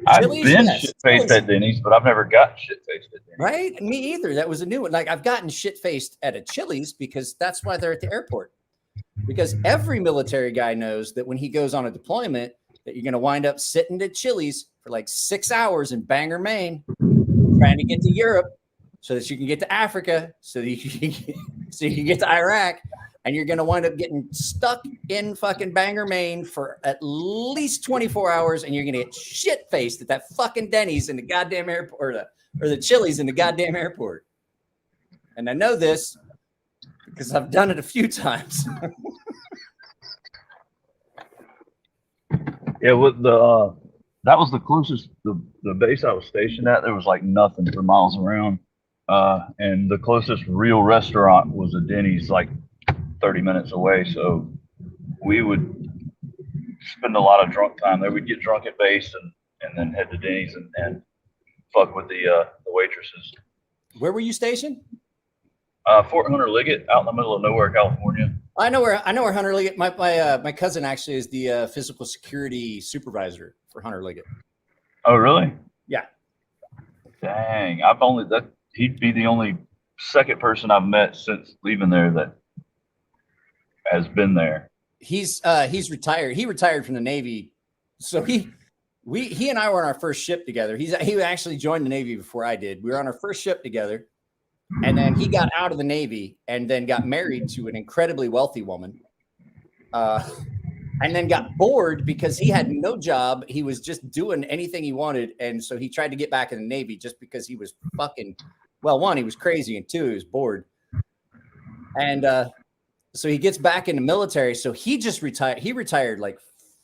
I've been shit-faced at Denny's, but I've never gotten shit-faced at Denny's. Right? Me either. That was a new one. Like, I've gotten shit-faced at a Chili's because that's why they're at the airport. Because every military guy knows that when he goes on a deployment, that you're going to wind up sitting at Chili's for like 6 hours in Bangor, Maine, trying to get to Europe so that you can get to Africa, so that you can get to Iraq. And you're going to wind up getting stuck in fucking Bangor, Maine for at least 24 hours. And you're going to get shit-faced at that fucking Denny's in the goddamn airport or the Chili's in the goddamn airport. And I know this because I've done it a few times. Yeah, with the that was the closest the base I was stationed at. There was like nothing for miles around, and the closest real restaurant was a Denny's, like 30 minutes away. So we would spend a lot of drunk time there. We'd get drunk at base and then head to Denny's and fuck with the waitresses. Where were you stationed? Fort Hunter Liggett, out in the middle of nowhere, California. I know where Hunter Liggett. My cousin actually is the physical security supervisor for Hunter Liggett. Oh, really? Yeah. Dang, he'd be the only second person I've met since leaving there that has been there. He's retired. He retired from the Navy, so he and I were on our first ship together. He actually joined the Navy before I did. We were on our first ship together, and then he got out of the Navy and then got married to an incredibly wealthy woman, and then got bored because he had no job. He was just doing anything he wanted, and so he tried to get back in the Navy just because he was fucking. Well, one, he was crazy, and two, he was bored, and so he gets back in the military. So he just retired. He retired like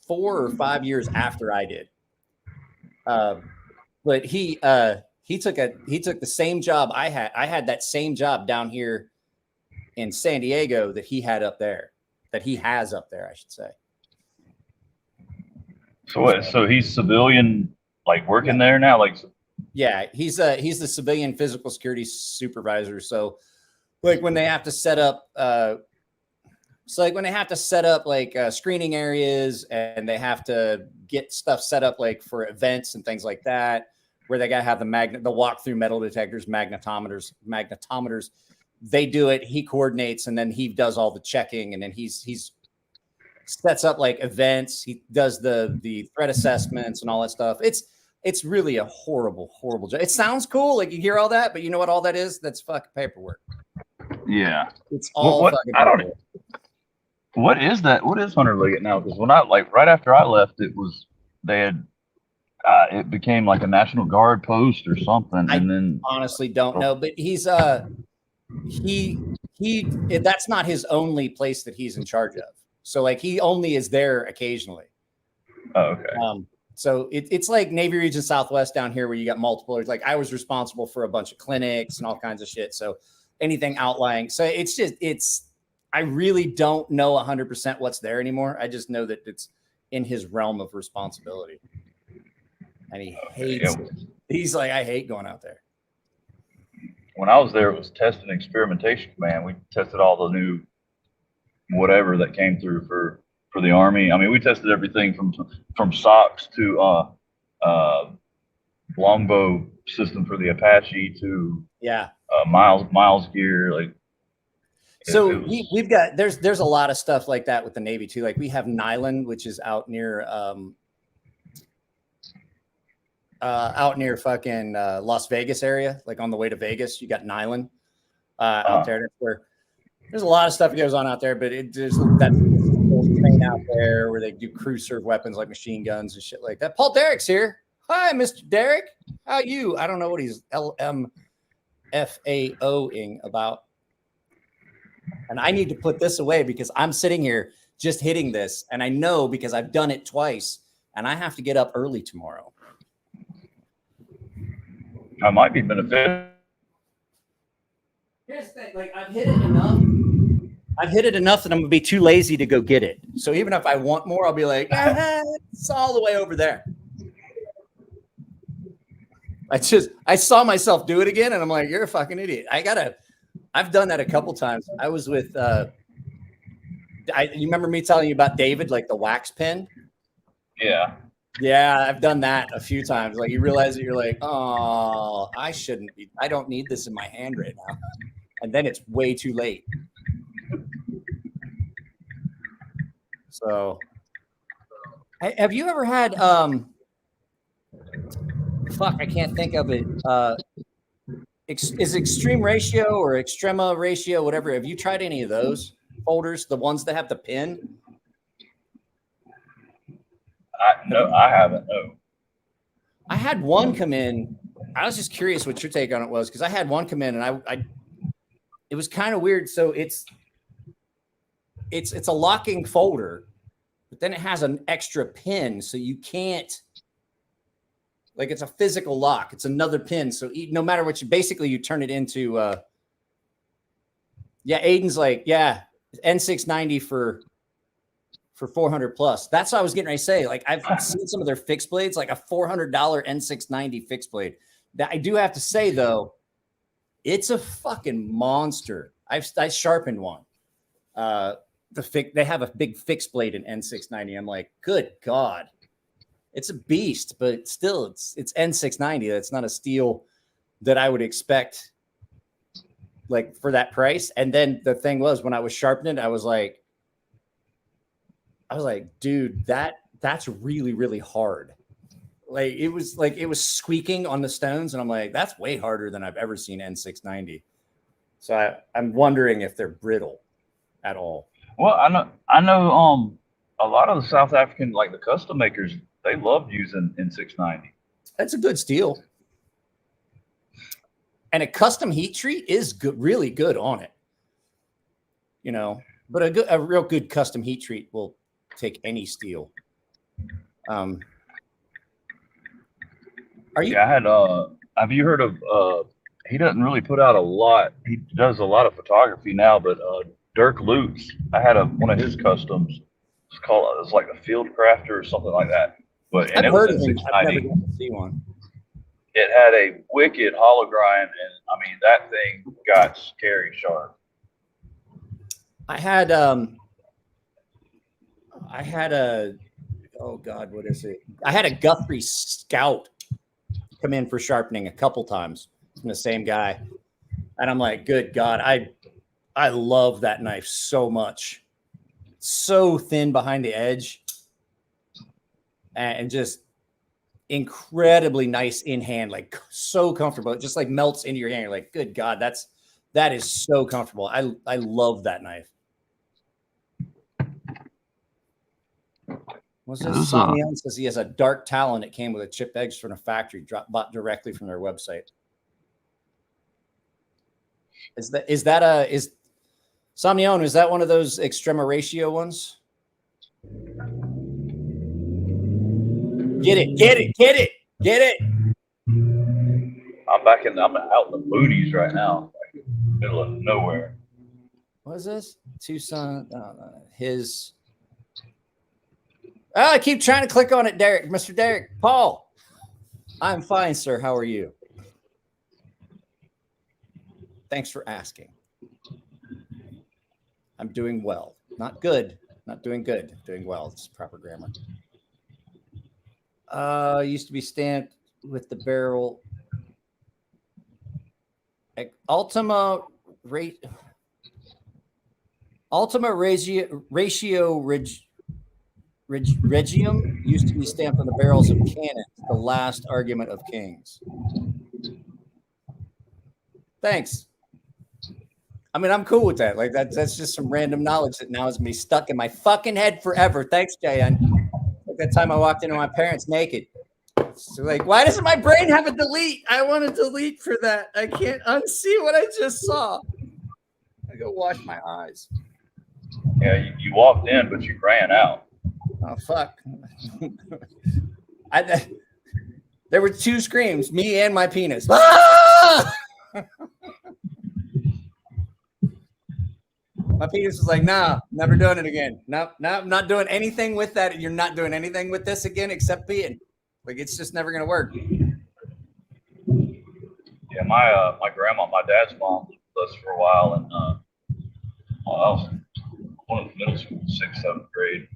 4 or 5 years after I did. But he took the same job I had. I had that same job down here in San Diego that he had up there, that he has up there, I should say. So what? So he's civilian, like working there now, like. Yeah, he's the civilian physical security supervisor. So, like when they have to set up, like screening areas, and they have to get stuff set up like for events and things like that, where they gotta have the walk-through metal detectors, magnetometers. They do it. He coordinates, and then he does all the checking, and then he's sets up like events. He does the threat assessments and all that stuff. It's really a horrible job. It sounds cool, like you hear all that, but you know what all that is? That's fucking paperwork. Yeah, it's all fucking paperwork. What is that? What is Hunter Liggett now? Because when right after I left, it became like a National Guard post or something. And then honestly don't know, but he's that's not his only place that he's in charge of. So like he only is there occasionally. Oh, okay. So it's like Navy Region Southwest down here where you got multiple. Like I was responsible for a bunch of clinics and all kinds of shit. So anything outlying. So I really don't know 100% what's there anymore. I just know that it's in his realm of responsibility. And he hates it. He's like, I hate going out there. When I was there, it was test and experimentation, man. We tested all the new whatever that came through for the Army. I mean, we tested everything from socks to longbow system for the Apache to Miles gear. Like, so we've got there's a lot of stuff like that with the Navy too. Like we have Nylon, which is out near fucking Las Vegas area, like on the way to Vegas. You got Nylon out there. That's where there's a lot of stuff that goes on out there, but there's that train out there where they do crew serve weapons like machine guns and shit like that. Paul Derrick's here. Hi, Mr. Derrick. How are you? I don't know what he's LMFAOing about. And I need to put this away because I'm sitting here just hitting this. And I know because I've done it twice and I have to get up early tomorrow. I might be beneficial. Here's the thing, like I've hit it enough that I'm gonna be too lazy to go get it. So even if I want more, I'll be like, it's all the way over there. I saw myself do it again, and I'm like, you're a fucking idiot. I've done that a couple times. I was with you remember me telling you about David, like the wax pen? Yeah. Yeah, I've done that a few times. Like you realize that you're like, oh, I don't need this in my hand right now. And then it's way too late. So have you ever had I can't think of it. Is Extreme Ratio or Extrema Ratio, whatever? Have you tried any of those folders? The ones that have the pin? No, I haven't. No. I had one come in. I was just curious what your take on it was because I had one come in and it was kind of weird. So it's a locking folder, but then it has an extra pin, so you can't, like, it's a physical lock. It's another pin. So no matter what you turn it into, Aiden's like, yeah, N690 for 400 plus. That's what I was getting ready to say. Like, I've seen some of their fixed blades, like a $400 N690 fixed blade. That I do have to say though, it's a fucking monster. I sharpened one. They have a big fixed blade in N690. I'm like, good God, it's a beast, but still, it's N690. That's not a steel that I would expect, like, for that price. And then the thing was, when I was sharpening, I was like, dude, that's really, really hard. Like, it was squeaking on the stones, and I'm like, that's way harder than I've ever seen N690. So I'm wondering if they're brittle at all. Well, I know a lot of the South African, like the custom makers, they love using N690. That's a good steel. And a custom heat treat is good, really good on it. You know, but a real good custom heat treat will take any steel. Have you heard of he doesn't really put out a lot. He does a lot of photography now, but Dirk Lutz, I had one of his customs. It's like a Field Crafter or something like that. But I've heard of him. I've never got to see one. It had a wicked hollow grind, and I mean, that thing got scary sharp. I had oh God, what is it? I had a Guthrie Scout come in for sharpening a couple times from the same guy. And I'm like, good God, I love that knife so much. So thin behind the edge and just incredibly nice in hand, like so comfortable. It just like melts into your hand. You're like, good God, that is so comfortable. I love that knife. What's this? Someone says he has a dark talon that came with a chipped edge from a factory, bought directly from their website. Is Somnione, is that one of those Extrema Ratio ones? Get it. I'm out in the boonies right now, like middle of nowhere. What is this? Tucson, I keep trying to click on it, Derek. Mr. Derek, Paul. I'm fine, sir. How are you? Thanks for asking. I'm doing well. Not good. Not doing good. Doing well. It's proper grammar. Used to be stamped with the barrel. Ultima Ratio Regium used to be stamped on the barrels of cannons, the last argument of kings. Thanks. I mean, I'm cool with that. Like that's just some random knowledge that now is gonna be stuck in my fucking head forever. Thanks, Jayan. Like that time I walked into my parents naked. So like, why doesn't my brain have a delete? I want to delete for that. I can't unsee what I just saw. I go wash my eyes. Yeah, you walked in, but you ran out. Oh fuck! There were two screams, me and my penis. Ah! My penis was like, "Nah, never doing it again. No, I'm not doing anything with that. You're not doing anything with this again, except being like, it's just never gonna work." Yeah, my grandma, my dad's mom, lived with us for a while, and I was one of the middle school, 6th, 7th grade.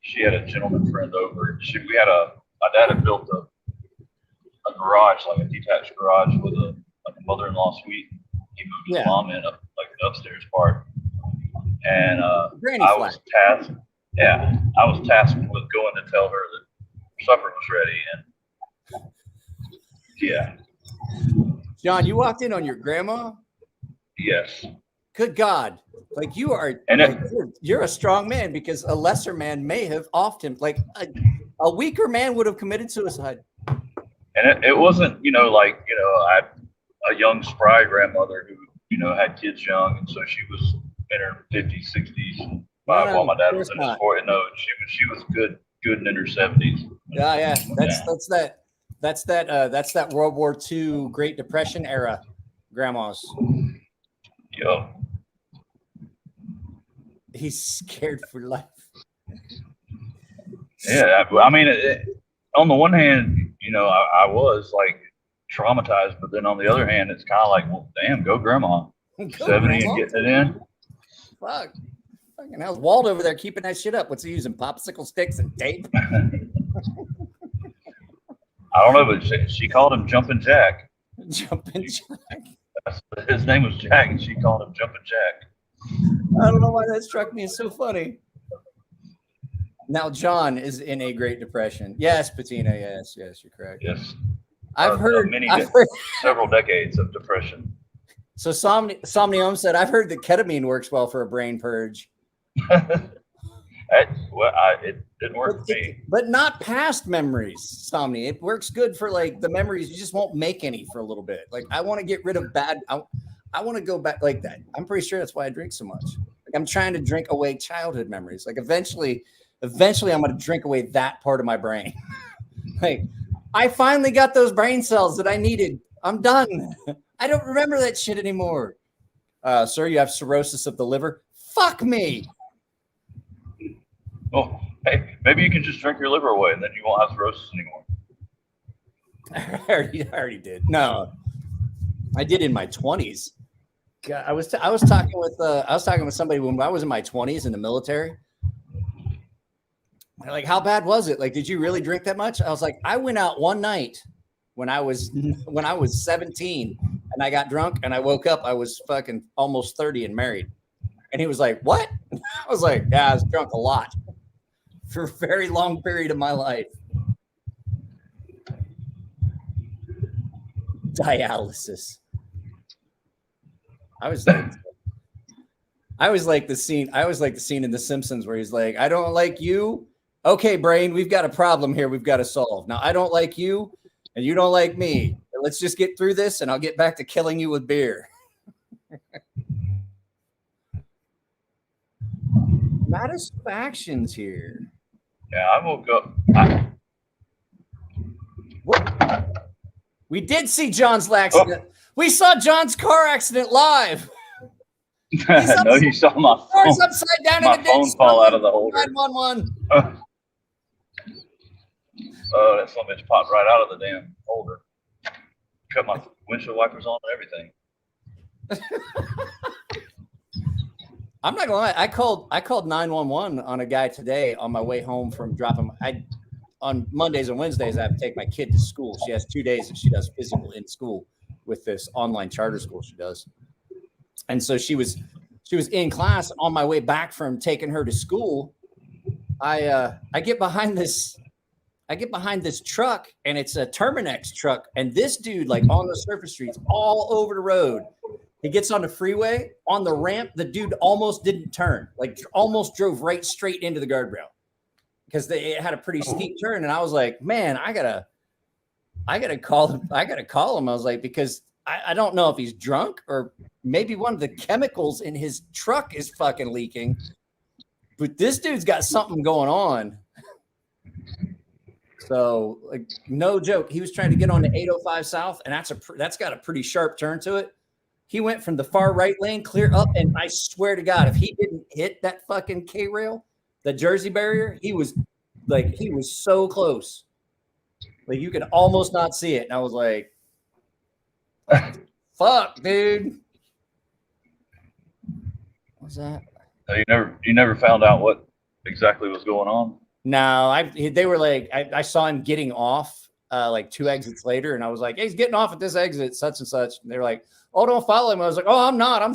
She had a gentleman friend over. My dad had built a garage, like a detached garage with a mother-in-law suite. He moved his mom in like the upstairs part. And I was tasked with going to tell her that supper was ready. And yeah. John, you walked in on your grandma? Yes. Good God. Like you are, you're a strong man, because a lesser man may have often, like a weaker man would have committed suicide. And it wasn't, I had a young spry grandmother who had kids young, and so she was in her 50s, 60s. No, While my dad of was course in his not. 40s. No, she was good and in her 70s. Yeah. That's that World War II Great Depression era grandmas. Yo, He's scared for life. yeah. I mean, on the one hand, I was like traumatized, but then on the other hand, it's kind of like, well, damn, go grandma. Go, 70 grandma. and getting it in. Fuck. Fucking hell's Walt over there keeping that shit up. What's he using? Popsicle sticks and tape? I don't know, but she called him Jumpin' Jack. Jumping Jack. His name was Jack, and she called him Jumpin' Jack. I don't know why that struck me as so funny. Now John is in a Great Depression. Yes, Patina. Yes, you're correct. Yes. I've heard several decades of depression. So Somnium said, I've heard that ketamine works well for a brain purge. It didn't work for me. But not past memories, Somni. It works good for like the memories. You just won't make any for a little bit. Like I want to get rid of bad. I want to go back like that. I'm pretty sure that's why I drink so much. Like I'm trying to drink away childhood memories. Like eventually I'm going to drink away that part of my brain. Like I finally got those brain cells that I needed. I'm done. I don't remember that shit anymore. Sir, you have cirrhosis of the liver. Fuck me. Oh, hey, maybe you can just drink your liver away and then you won't have cirrhosis anymore. I already did. No, I did in my 20s. God, I was talking with somebody when I was in my 20s in the military. They're like, how bad was it? Like, did you really drink that much? I was like, I went out one night when I was 17 and I got drunk and I woke up. I was fucking almost 30 and married. And he was like, what? I was like, yeah, I was drunk a lot for a very long period of my life. Dialysis. I was like the scene in The Simpsons where he's like, I don't like you. Okay, brain, we've got a problem here we've got to solve. Now, I don't like you and you don't like me. Let's just get through this and I'll get back to killing you with beer. Satisfactions here. Yeah, I woke up. What? We did see John's accident. Oh. We saw John's car accident live. No, you saw my phone. Car's upside down my in the phone fall out of the holder. 911. Oh, that son of a bitch popped right out of the damn holder. Cut my windshield wipers on and everything. I'm not gonna lie. I called 911 on a guy today on my way home from dropping. On Mondays and Wednesdays, I have to take my kid to school. She has 2 days that she does physical in school with this online charter school she does. And so she was in class on my way back from taking her to school. I get behind this truck and it's a Terminex truck. And this dude, like on the surface streets, all over the road, he gets on the freeway on the ramp. The dude almost didn't turn, like almost drove right straight into the guardrail because it had a pretty steep turn. And I was like, man, I gotta call him. I was like, because I don't know if he's drunk or maybe one of the chemicals in his truck is fucking leaking, but this dude's got something going on. So like, no joke. He was trying to get on the 805 South and that's got a pretty sharp turn to it. He went from the far right lane clear up. And I swear to God, if he didn't hit that fucking K-rail, the Jersey barrier, he was so close. Like you could almost not see it. And I was like, fuck, dude. What's that? You never found out what exactly was going on? No, they were like, I saw him getting off like 2 exits later. And I was like, hey, he's getting off at this exit, such and such. And they're like, oh, don't follow him. I was like, oh, I'm not. I'm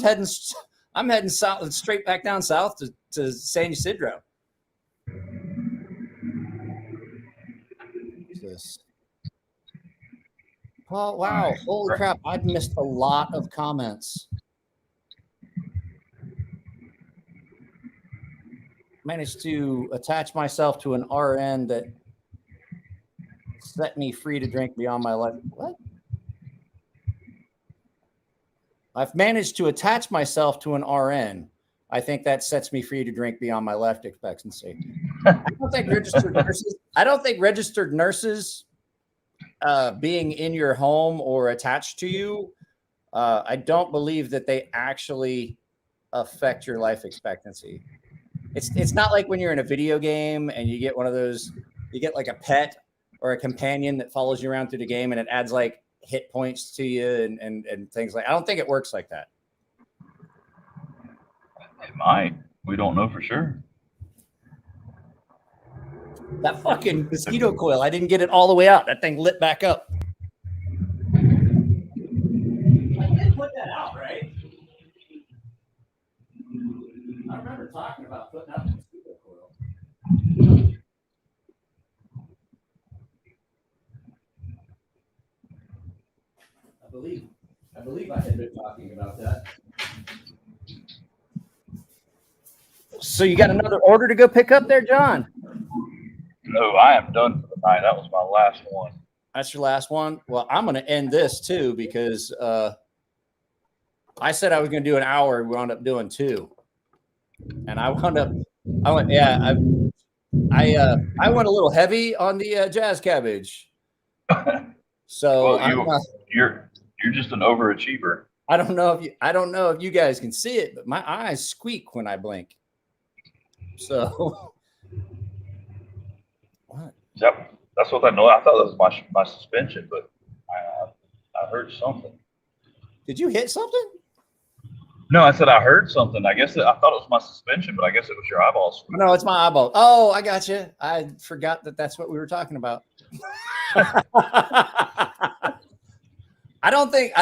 heading south, straight back down south to San Ysidro. Jesus. Oh, wow. Holy crap. I've missed a lot of comments. Managed to attach myself to an RN that set me free to drink beyond my life. What? I've managed to attach myself to an RN. I think that sets me free to drink beyond my life expectancy. I don't think registered nurses being in your home or attached to you, I don't believe that they actually affect your life expectancy. It's not like when you're in a video game and you get one of those, you get like a pet or a companion that follows you around through the game and it adds like hit points to you and things like. I don't think it works like that. It might. We don't know for sure. That fucking mosquito coil, I didn't get it all the way out. That thing lit back up. I did put that out, right? I remember talking about putting out the mosquito coil. I believe I had been talking about that. So you got another order to go pick up there, John? No, I am done for the night. That was my last one. That's your last one? Well, I'm going to end this too because I said I was going to do an hour. We wound up doing 2. And I went a little heavy on the jazz cabbage. So well, you're just an overachiever. I don't know if you guys can see it, but my eyes squeak when I blink. So what? Yep, that's what I know. I thought that was my suspension, but I heard something. Did you hit something? No, I said I heard something. I thought it was my suspension, but I guess it was your eyeballs. No, it's my eyeball. Oh, I got you. I forgot that's what we were talking about. I don't think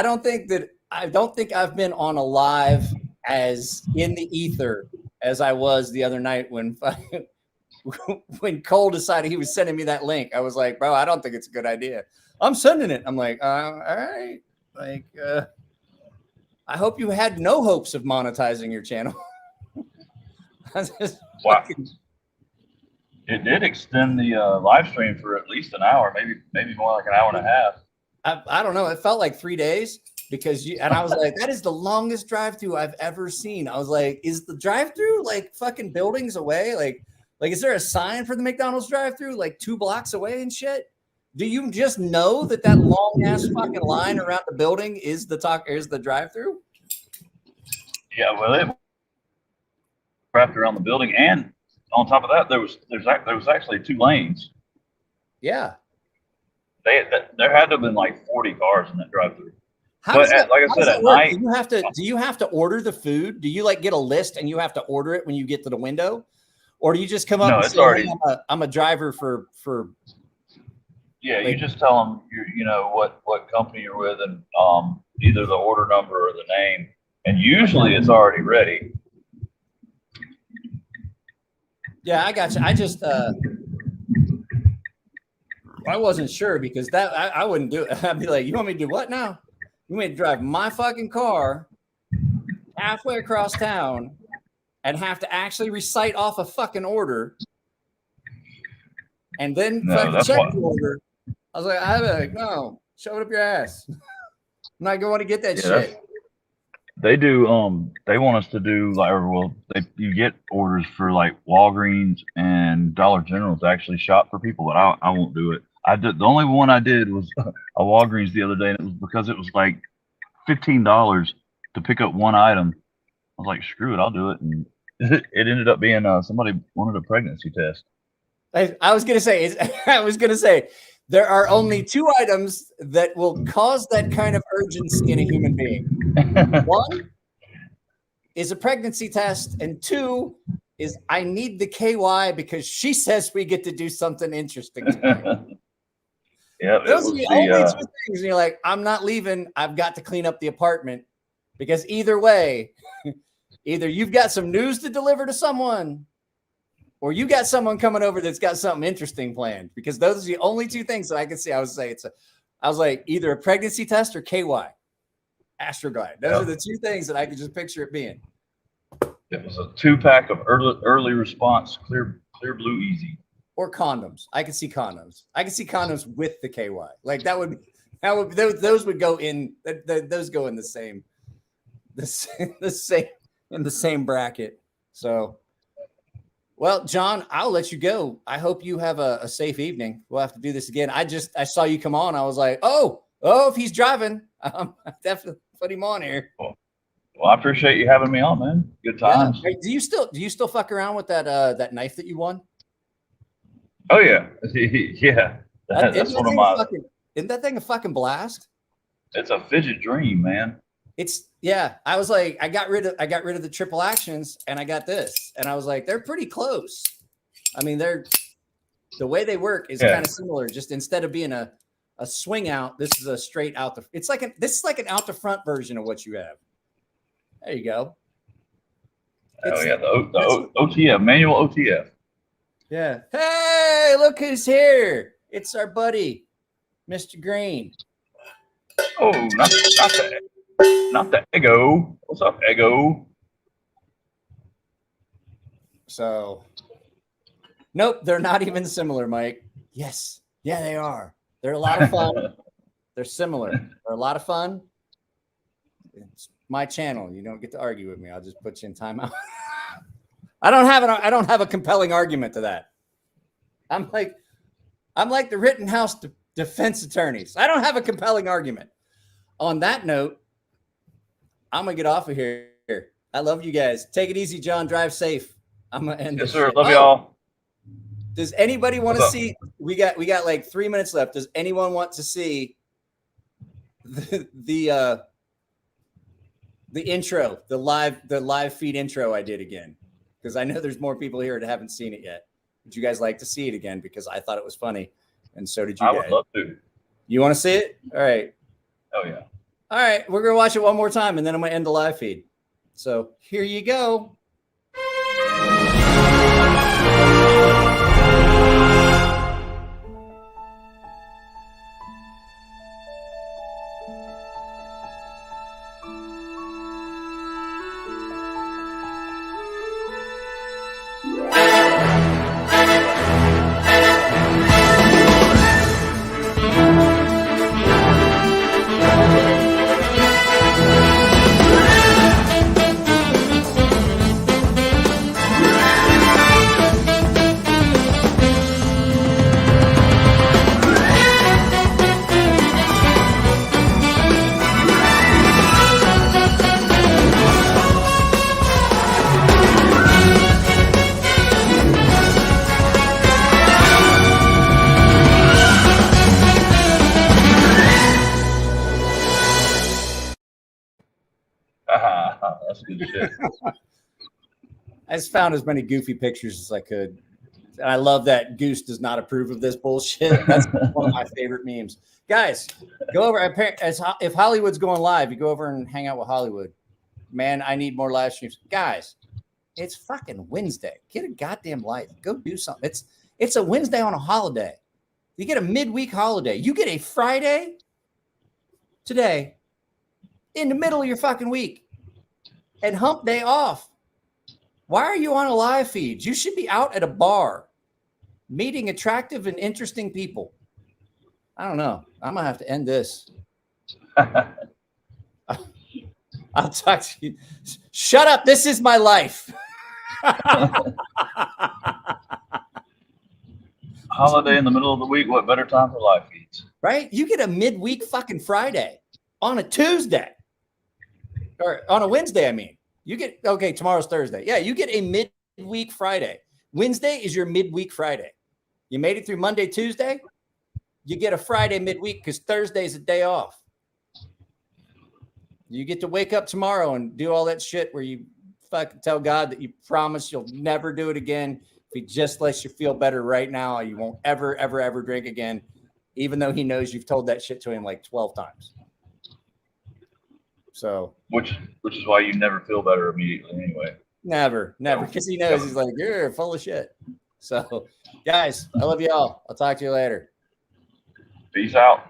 I've been on a live as in the ether as I was the other night when Cole decided he was sending me that link. I was like, bro, I don't think it's a good idea. I'm sending it. I'm like, all right. Like, I hope you had no hopes of monetizing your channel. Wow. It did extend the live stream for at least an hour, maybe more like an hour and a half. I don't know. It felt like 3 days because I was like, that is the longest drive-through I've ever seen. I was like, is the drive-through like fucking buildings away? Like, is there a sign for the McDonald's drive-through like 2 blocks away and shit? Do you just know that long ass fucking line around the building is the drive-through? Yeah, well, it wrapped around the building, and on top of that, there was actually 2 lanes. Yeah. There had to have been like 40 cars in that drive-through. Like I said, at night, do you have to order the food? Do you like get a list and you have to order it when you get to the window, or do you just come up and say, hey, I'm a driver for? Yeah, you just tell them you know what company you're with and either the order number or the name, and usually it's already ready. Yeah, I got you. I just I wasn't sure because I wouldn't do it. I'd be like, you want me to do what now? You want me to drive my fucking car halfway across town and have to actually recite off a fucking order and then check the order? I was like, no, shove it up your ass. I'm not going to get that shit. They do. They want us to do you get orders for like Walgreens and Dollar General to actually shop for people, but I won't do it. The only one I did was a Walgreens the other day, and it was because it was like $15 to pick up one item. I was like, screw it, I'll do it, and it ended up being somebody wanted a pregnancy test. I was gonna say there are only 2 items that will cause that kind of urgency in a human being. 1 is a pregnancy test, and 2 is I need the KY because she says we get to do something interesting today. Yeah, those are the only 2 things. And you're like, I'm not leaving. I've got to clean up the apartment because either way, either you've got some news to deliver to someone, or you got someone coming over that's got something interesting planned. Because those are the only 2 things that I can see. I was like either a pregnancy test or KY, Astroglide. Those are the 2 things that I could just picture it being. It was a 2-pack of early response clear blue easy. Or condoms. I could see condoms. I could see condoms with the KY. Like those would go in. Those go in the same the same in the same bracket. So, well, John, I'll let you go. I hope you have a safe evening. We'll have to do this again. I saw you come on. I was like, oh, if he's driving, definitely put him on here. Well, I appreciate you having me on, man. Good times. Yeah. Do you still fuck around with that knife that you won? Oh yeah, yeah. That's one of my. Isn't that thing a fucking blast? It's a fidget dream, man. I was like, I got rid of the triple actions and I got this, and I was like, they're pretty close. I mean, the way they work is kind of similar. Just instead of being a swing out, this is a straight out. This is like an out the front version of what you have. There you go. The OTF, manual OTF. Yeah. Hey, look who's here. It's our buddy, Mr. Green. Oh, not the Ego. What's up, Ego? So, nope, they're not even similar, Mike. Yes. Yeah, they are. They're a lot of fun. They're similar. They're a lot of fun. It's my channel. You don't get to argue with me. I'll just put you in timeout. I don't have a compelling argument to that. I'm like the Rittenhouse defense attorneys. I don't have a compelling argument. On that note, I'm gonna get off of here. I love you guys. Take it easy, John. Drive safe. I'm gonna end. Yes, sir. Love y'all. Does anybody want to see? We got like 3 minutes left. Does anyone want to see the intro, the live feed intro I did again? Because I know there's more people here that haven't seen it yet. Would you guys like to see it again? Because I thought it was funny, and so did you guys. I would love to. You want to see it? All right. Oh yeah. All right, we're gonna watch it one more time, and then I'm gonna end the live feed. So here you go. That's good shit. I just found as many goofy pictures as I could. And I love that Goose does not approve of this bullshit. That's one of my favorite memes. Guys, go over. If Hollywood's going live, you go over and hang out with Hollywood. Man, I need more live streams. Guys, it's fucking Wednesday. Get a goddamn life. Go do something. It's a Wednesday on a holiday. You get a midweek holiday. You get a Friday today in the middle of your fucking week and hump day off. Why are you on a live feed? You should be out at a bar meeting attractive and interesting people. I don't know. I'm going to have to end this. I'll talk to you. Shut up. This is my life. Holiday in the middle of the week. What better time for live feeds? Right? You get a midweek fucking Friday on a Tuesday or on a Wednesday. I mean, you get, okay, tomorrow's Thursday. Yeah. You get a midweek Friday. Wednesday is your midweek Friday. You made it through Monday, Tuesday. You get a Friday midweek because Thursday's a day off. You get to wake up tomorrow and do all that shit where you fucking tell God that you promise you'll never do it again. If he just lets you feel better right now, you won't ever, ever, ever drink again, even though he knows you've told that shit to him like 12 times. So, which is why you never feel better immediately anyway. Never, because he knows he's like, you're full of shit. So, guys, I love y'all. I'll talk to you later. Peace out.